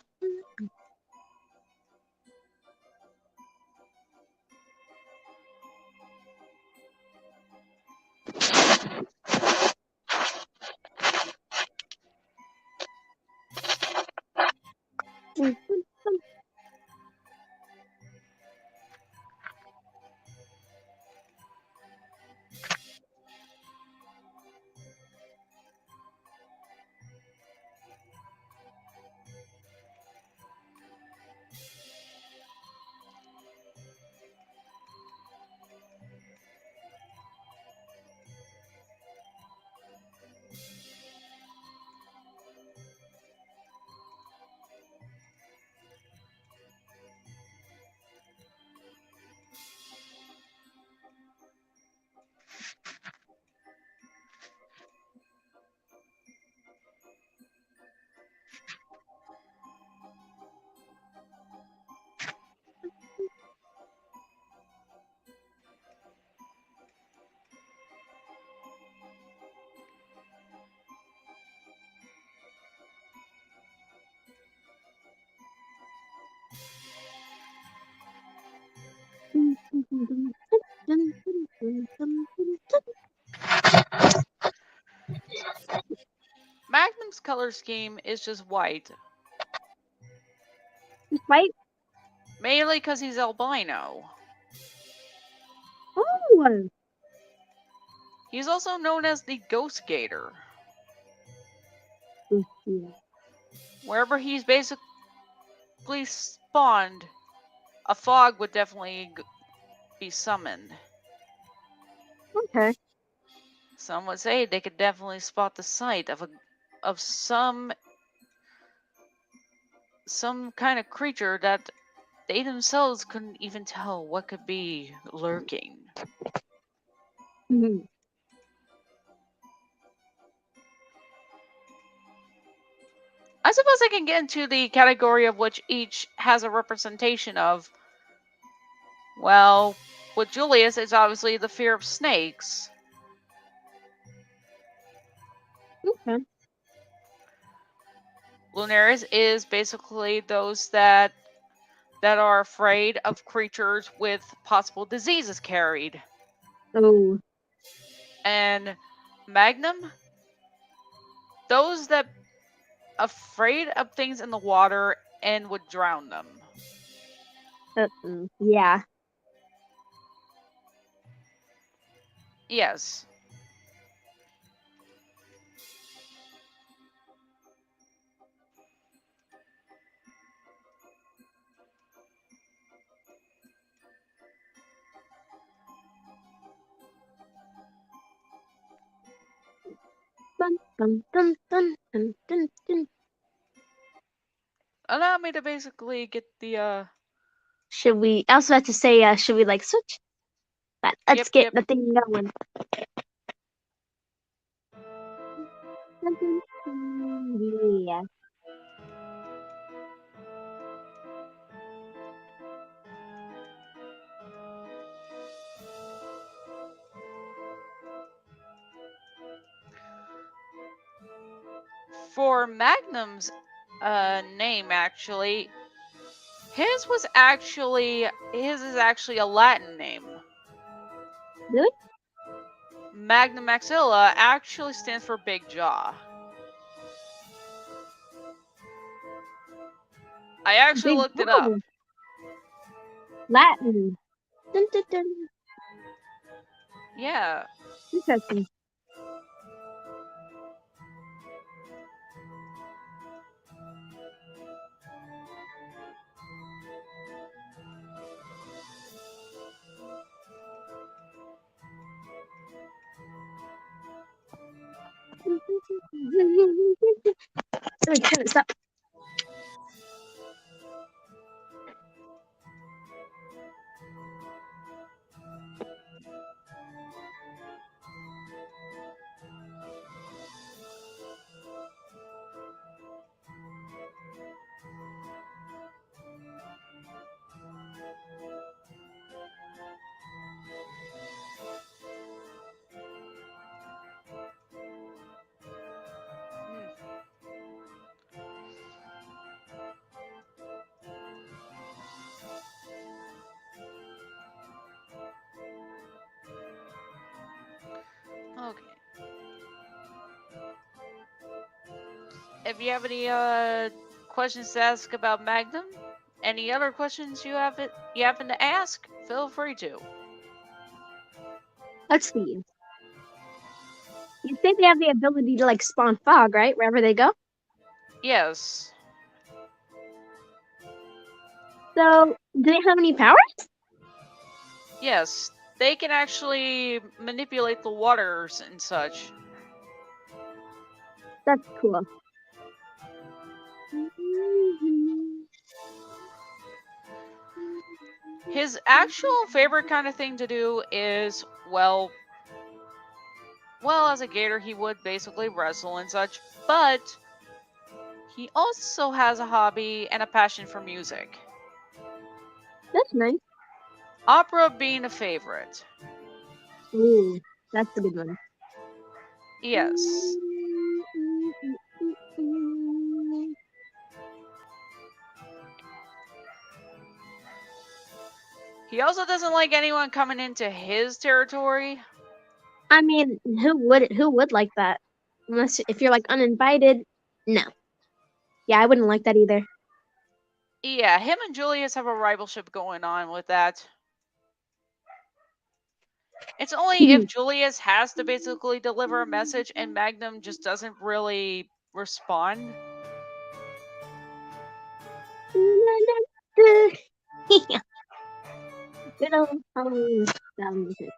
Magnum's color scheme is just white, Right? mainly because he's albino. Oh, He's also known as the Ghost Gator. yeah. Wherever he's basically spawned, a fog would definitely be summoned. Okay. Some would say they could definitely spot the sight of some kind of creature that they themselves couldn't even tell what could be lurking. Mhm. I suppose I can get into the category of which each has a representation of. Well, with Julius, it's obviously the fear of snakes. Okay. Lunaris is basically those that are afraid of creatures with possible diseases carried. Oh. And Magnum, those that afraid of things in the water and would drown them. Yeah. Yes. Dun, dun, dun, dun, dun, dun, dun. Allow me to basically get the Should we? I was about to say, should we like switch? But let's get Yep. the thing going. Yeah. For Magnum's name, actually, his is actually a Latin name. Really? Magnum maxilla actually stands for big jaw. I actually Big looked it up. Bang. Latin. Dun, dun, dun. Yeah. Interesting. Let me turn this up. Okay. If you have any questions to ask about Magnum, any other questions you happen to ask, feel free to. Let's see. You think they have the ability to like spawn fog, right? Wherever they go. Yes. So, do they have any powers? Yes. They can actually manipulate the waters and such. That's cool. His actual favorite kind of thing to do is, well, as a gator, he would basically wrestle and such, but he also has a hobby and a passion for music. That's nice. Opera being a favorite. Ooh, that's a good one. Yes. He also doesn't like anyone coming into his territory. I mean, who would like that? Unless if you're like uninvited. No. Yeah, I wouldn't like that either. Yeah, him and Julius have a rivalship going on with that. It's only if Julius has to basically deliver a message and Magnum just doesn't really respond. Good old Halloween style music.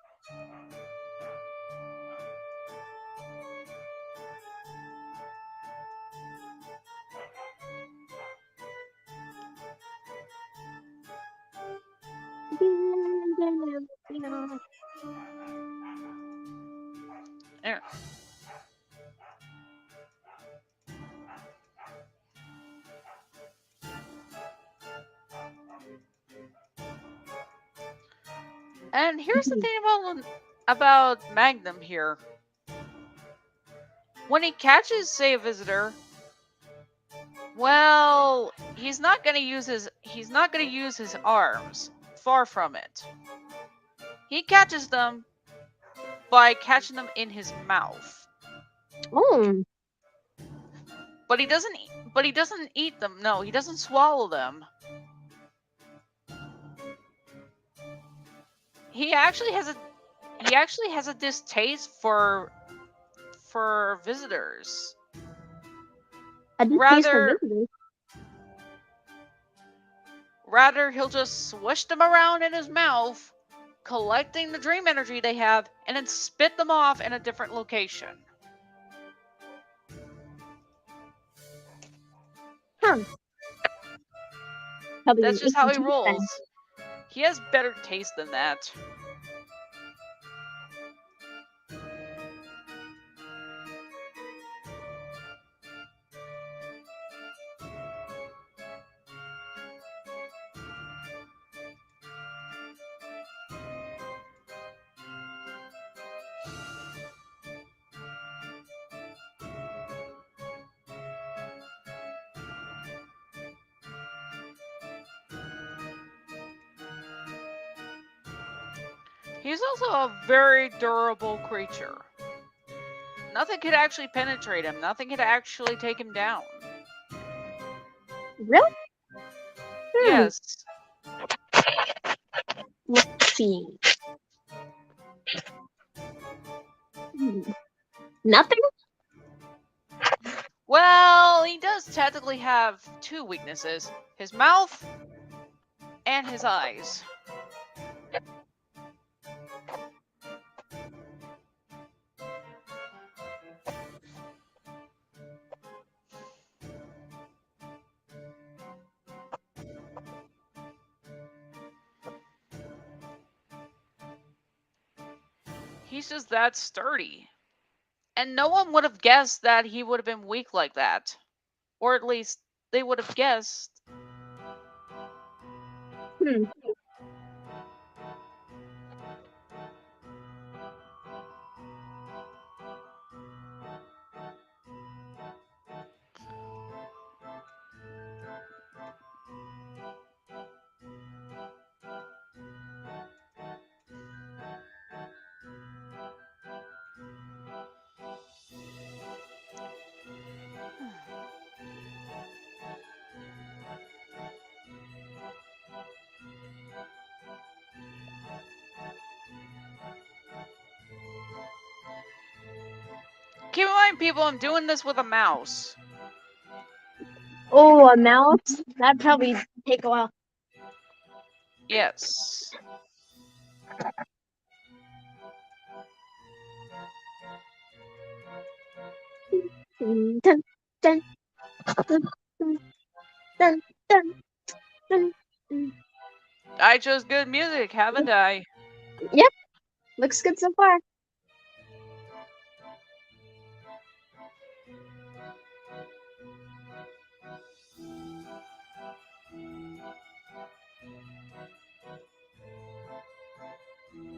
Eh. And here's the thing about Magnum here. When he catches, say, a visitor, well, he's not gonna use his arms. Far from it. He catches them by catching them in his mouth. Oh. But he doesn't eat them. No, he doesn't swallow them. He actually has a distaste for visitors. A distaste for Rather, visitors. rather he'll just swish them around in his mouth, collecting the dream energy they have, and then spit them off in a different location. Huh. Probably That's an just how he icky teeth rolls. then. He has better taste than that. He's also a very durable creature. Nothing could actually penetrate him. Nothing could actually take him down. Really? Yes. Let's see. Nothing? Well, he does technically have two weaknesses. His mouth and his eyes. He's just that sturdy. And no one would have guessed that he would have been weak like that. Or at least they would have guessed. Keep in mind, people, I'm doing this with a mouse. Oh, a mouse? That'd probably take a while. Yes. Dun, dun, dun, dun, dun, dun, dun, dun. I chose good music, haven't I? Yep. Looks good so far.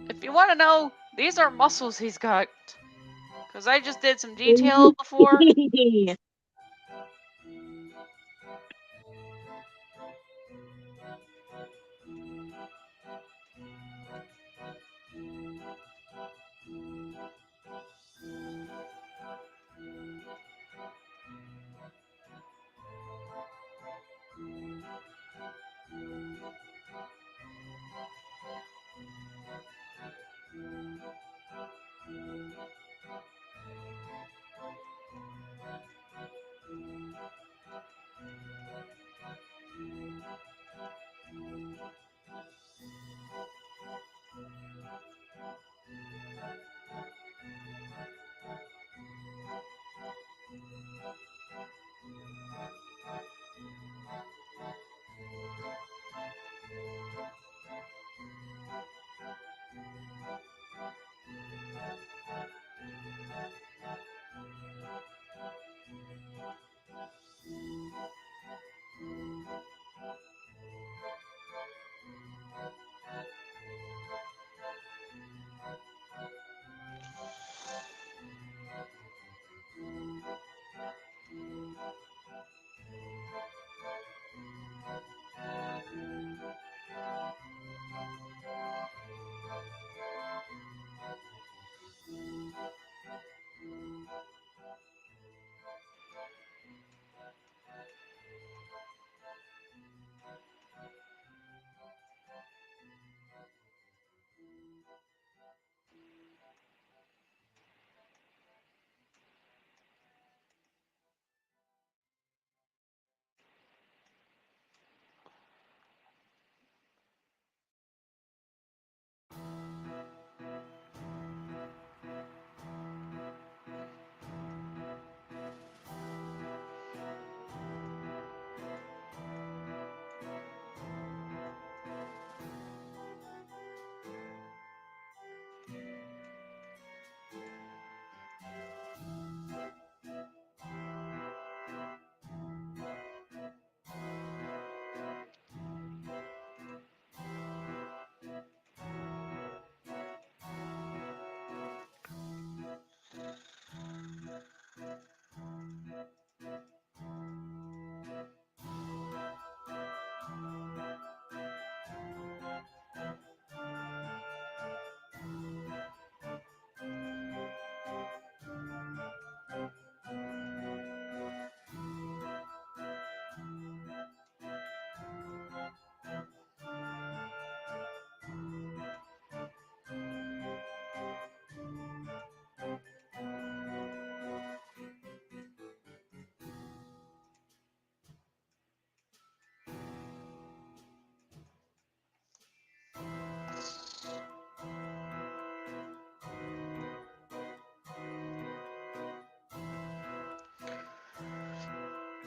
If you want to know, these are muscles he's got. Because I just did some detail before.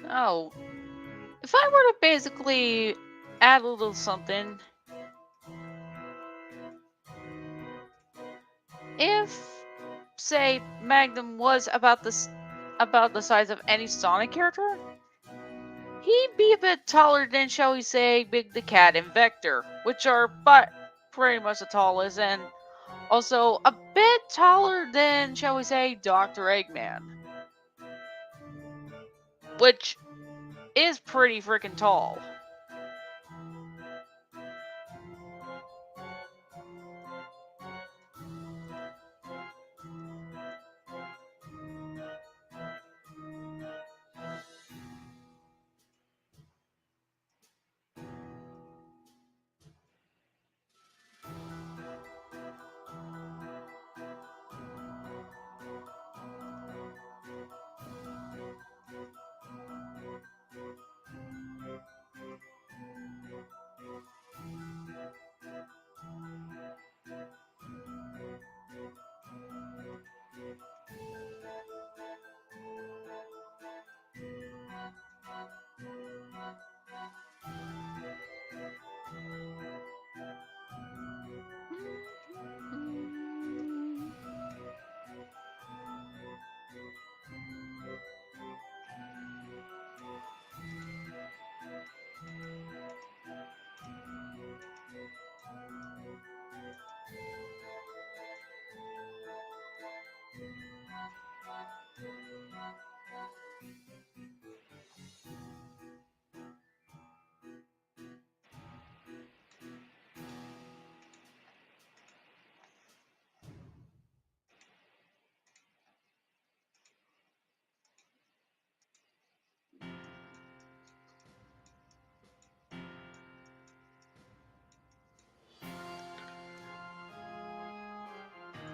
Oh, if I were to basically add a little something, if, say, Magnum was about the size of any Sonic character, he'd be a bit taller than, shall we say, Big the Cat and Vector, which are but pretty much the tallest, and also a bit taller than, shall we say, Dr. Eggman, which is pretty freaking tall.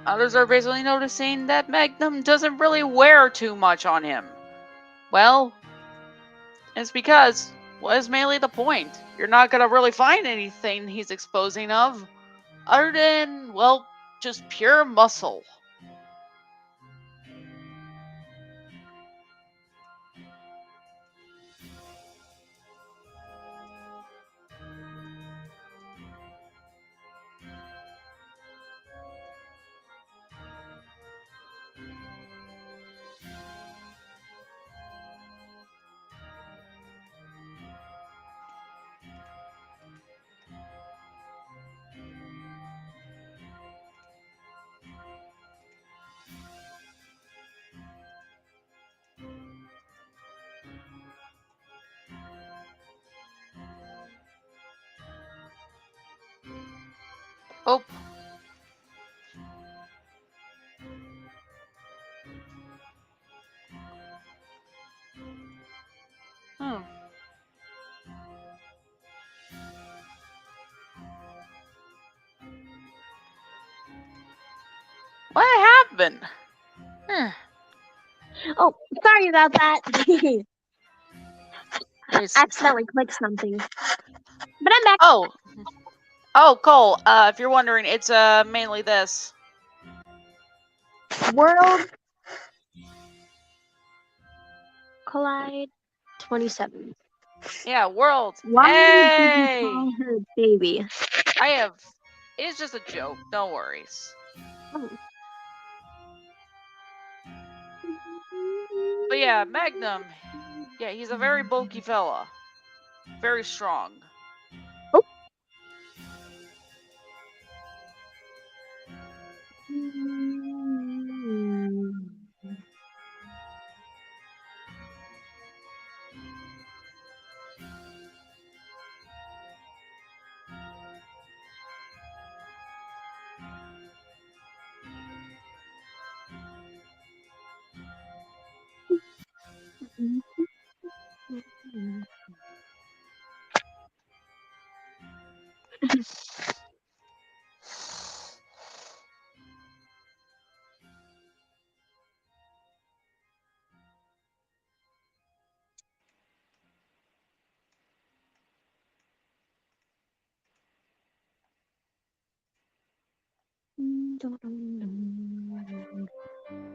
Others are basically noticing that Magnum doesn't really wear too much on him. Well, it's because, what is mainly the point? You're not gonna really find anything he's exposing of, other than, well, just pure muscle. Oh. Hmm. What happened? Oh, sorry about that. It's- Accidentally clicked something. But I'm back. Oh, Cole, if you're wondering, it's mainly this. World Collide 27. Yeah, World. Why did Hey! you call her baby? It's just a joke, no worries. Oh. But yeah, Magnum. Yeah, he's a very bulky fella. Very strong. Oh.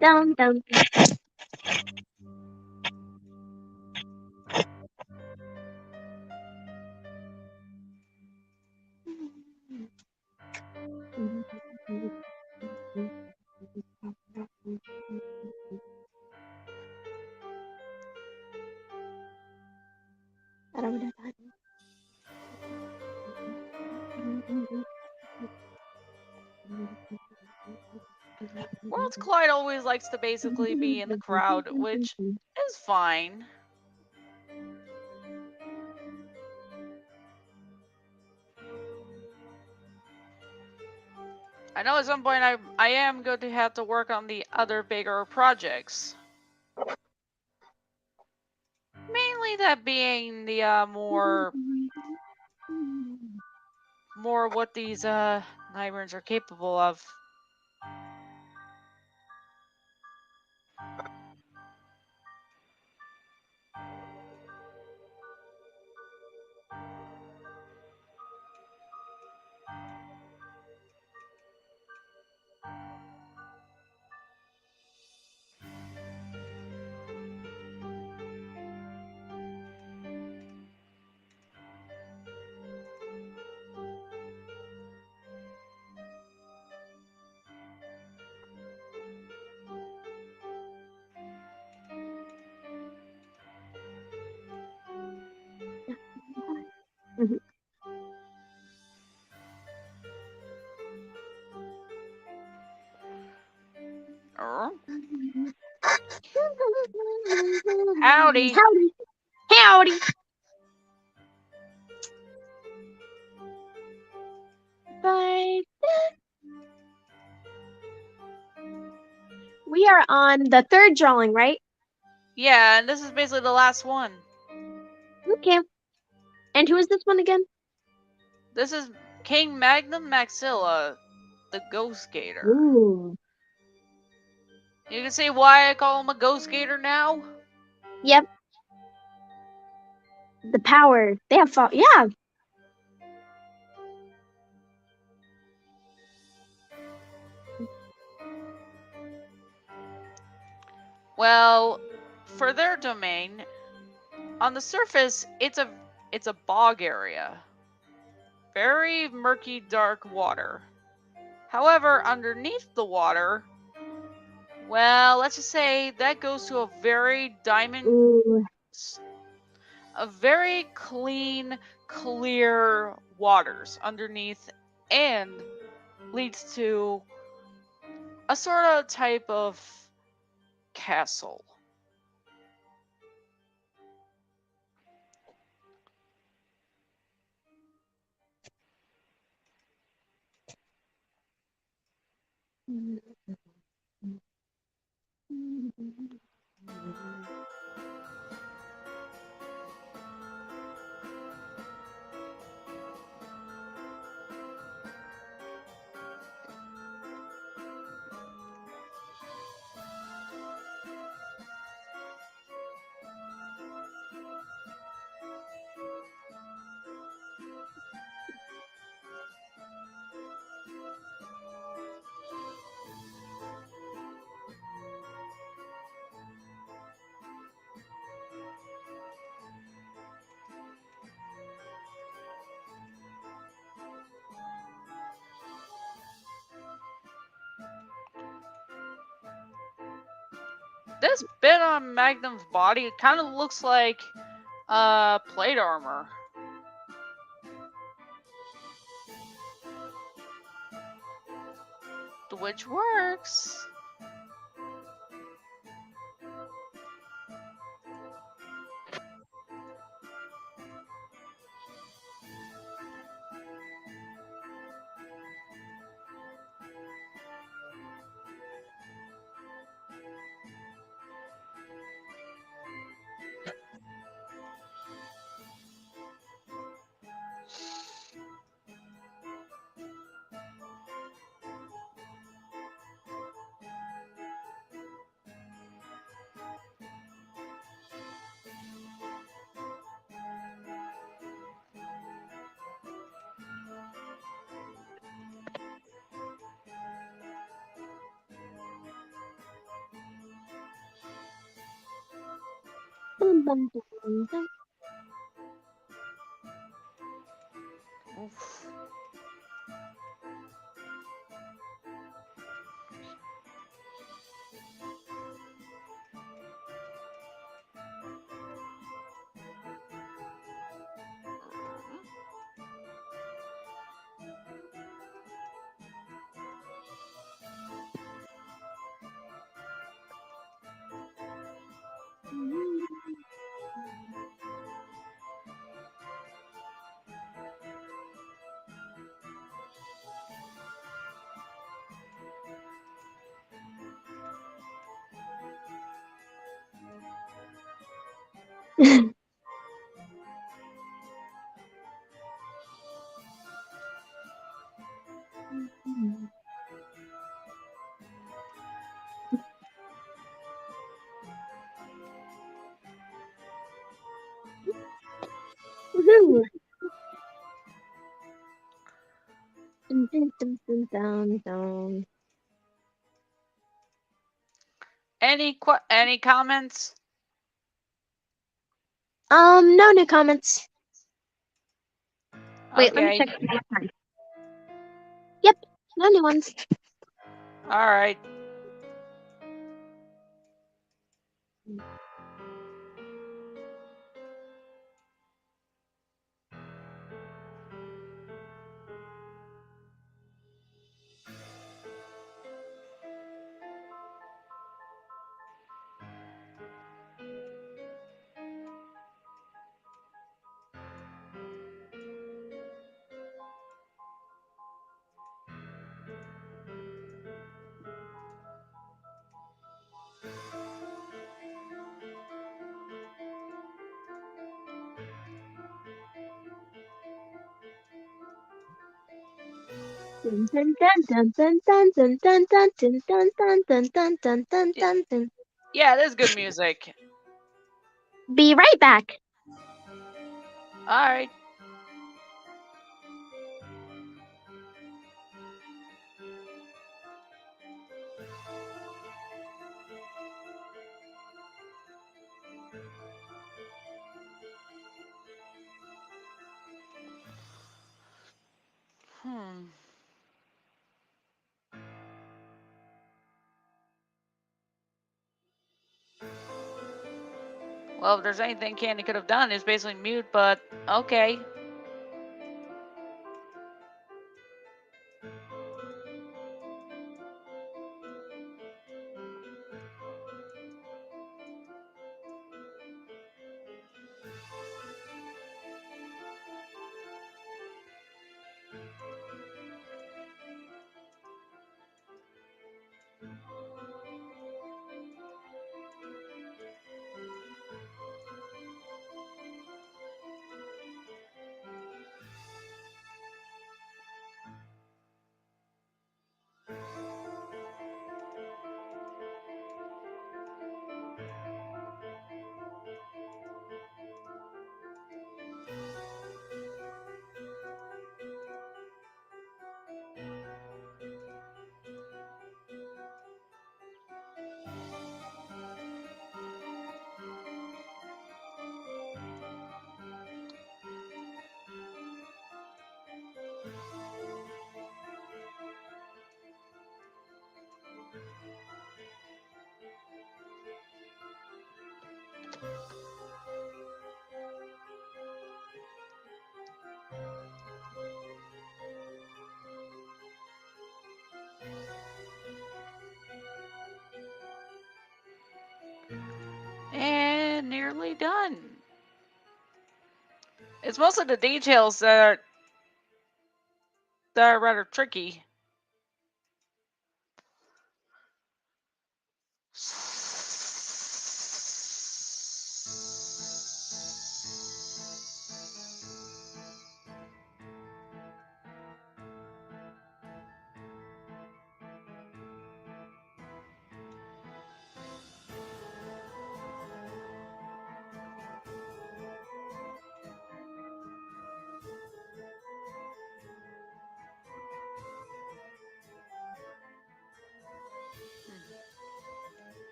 Down, down. Since Clyde always likes to basically be in the crowd, which is fine. I know at some point I am going to have to work on the other bigger projects. Mainly that being the more what these Nightmares are capable of. Howdy. Howdy. Howdy. Bye. We are on the third drawing, right? Yeah, and this is basically the last one. Okay. And who is this one again? This is King Magnum Maxilla, the Ghost Gator. Ooh. You can see why I call him a Ghost Gator now? Yep. The power. They have fought. Yeah. Well, for their domain, on the surface, it's a bog area. Very murky, dark water. However, underneath the water, well, let's just say that goes to a very Ooh. a very clean, clear waters underneath, and leads to a sort of type of castle. This bit on Magnum's body, it kind of looks like plate armor. Which works. Bum, bum, bum, bum. Oof. Woohoo! Dun, dun, dun, dun, dun, dun. Any comments? No new comments. Wait, let me Okay. check one more time. Yep, no new ones. All right. Dun, dun, dun, dun, dun, dun, dun, dun, dun, dun, dun, dun, dun, dun, dun, dun, dun. Yeah, it is good music. Be right back. All right. Hmm. Well, if there's anything Candy could have done, it's basically mute, but okay. And nearly done. It's mostly the details that are rather tricky.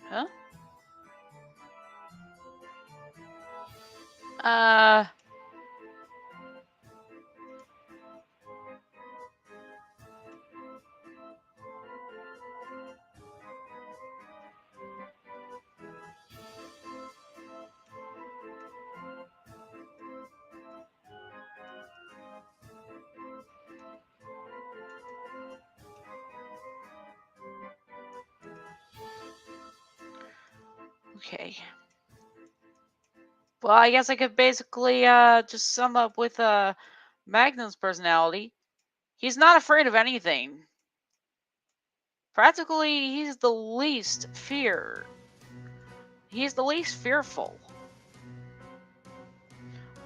Huh? Okay. Well, I guess I could basically just sum up with Magnum's personality. He's not afraid of anything. Practically, he's the least fearful.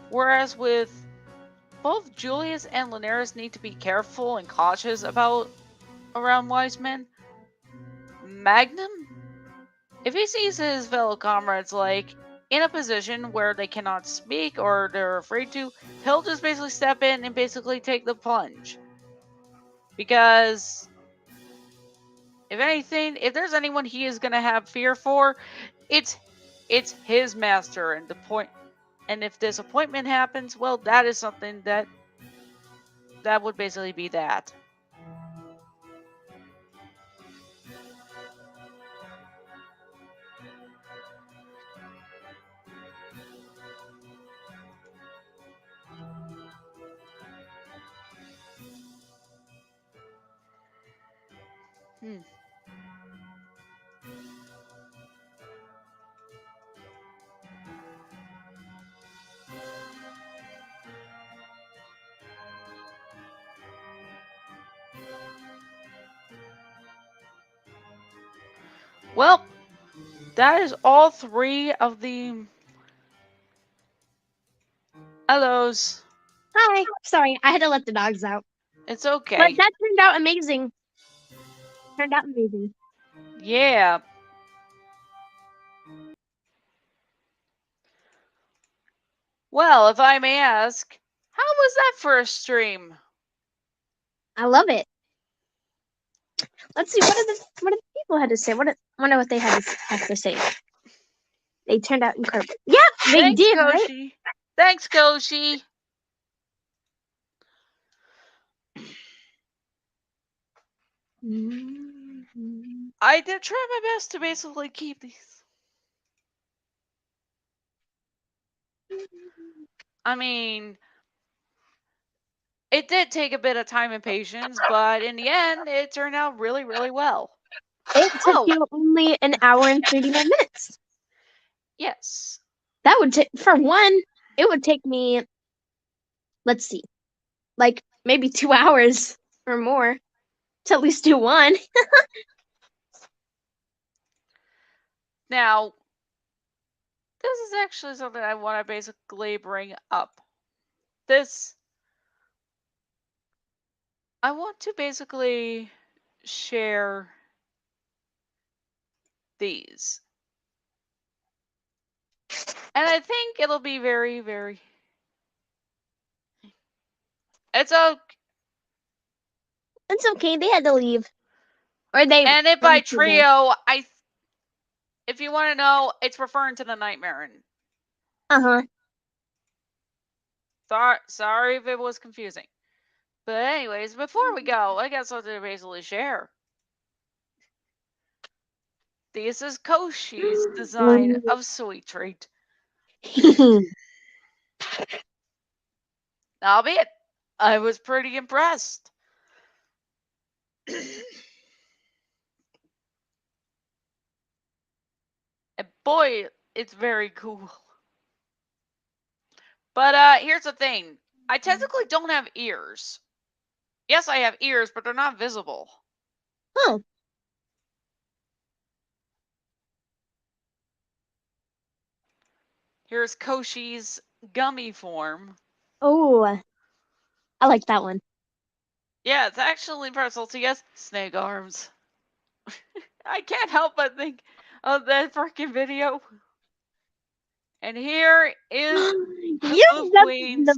Whereas with both Julius and Linares need to be careful and cautious around wise men. Magnum, if he sees his fellow comrades in a position where they cannot speak or they're afraid to, he'll just basically step in and basically take the plunge. Because if anything, if there's anyone he is gonna have fear for, it's his master. And if disappointment happens, well, that is something that would basically be that. Well, that is all 3 of the hellos. Hi. Sorry, I had to let the dogs out. It's okay. But that turned out amazing. Yeah. Well, if I may ask, how was that for a stream? I love it. Let's see what the people had to say. Wonder what they have to say. They turned out incredible. Yeah, they Thanks, did. Koshi. Right? Thanks, Koshi. I did try my best to basically keep these. I mean, it did take a bit of time and patience, but in the end, it turned out really, really well. It took you only an hour and 39 minutes. Yes. That would take, for one, it would take me, let's see, like maybe 2 hours or more to at least do one. Now, this is actually something I want to basically bring up. I want to basically share these. And I think it'll be very, very... It's okay. It's okay. They had to leave. Or they. And if by trio, if you want to know, it's referring to the Nightmare. Sorry if it was confusing. But anyways, before we go, I got something to basically share. This is Koshi's design of Sweet Treat. Albeit, I was pretty impressed. And boy, it's very cool. But here's the thing. I technically don't have ears. Yes, I have ears, but they're not visible. Oh. Here's Koshi's gummy form. Oh, I like that one. Yeah, it's actually pretzel to yes, snake arms. I can't help but think of that freaking video. And here is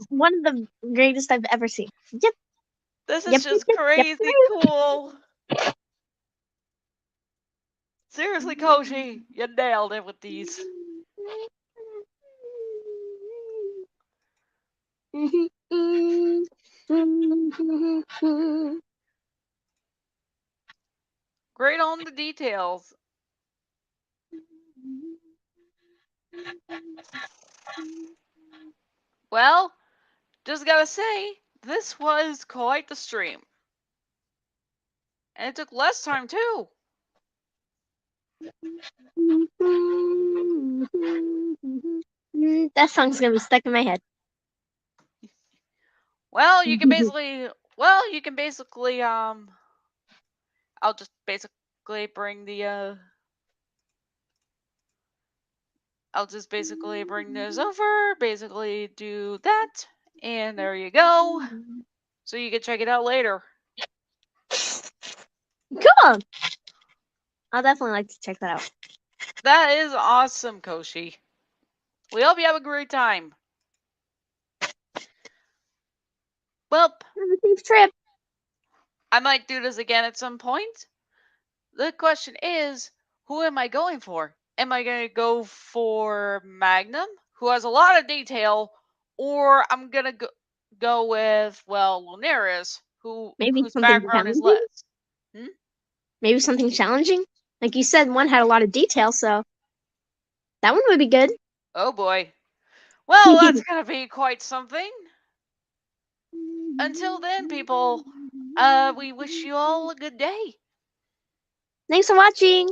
one of the greatest I've ever seen. Yep. This is just crazy cool. Seriously, Koshi, you nailed it with these. Great on the details. Well, just gotta say, this was quite the stream. And it took less time, too. That song's gonna be stuck in my head. Well, you can basically, I'll just basically bring the, I'll just basically bring this over, basically do that, and there you go. So you can check it out later. Cool. I'll definitely like to check that out. That is awesome, Koshi. We hope you have a great time. Well, Have a safe trip. I might do this again at some point. The question is, who am I going for? Am I going to go for Magnum, who has a lot of detail, or I'm going to go with, well, Lunaris, Maybe whose something background is challenging? less. Maybe something challenging? Like you said, one had a lot of detail, so that one would be good. Oh boy. Well, that's going to be quite something. Until then, people, we wish you all a good day. Thanks for watching.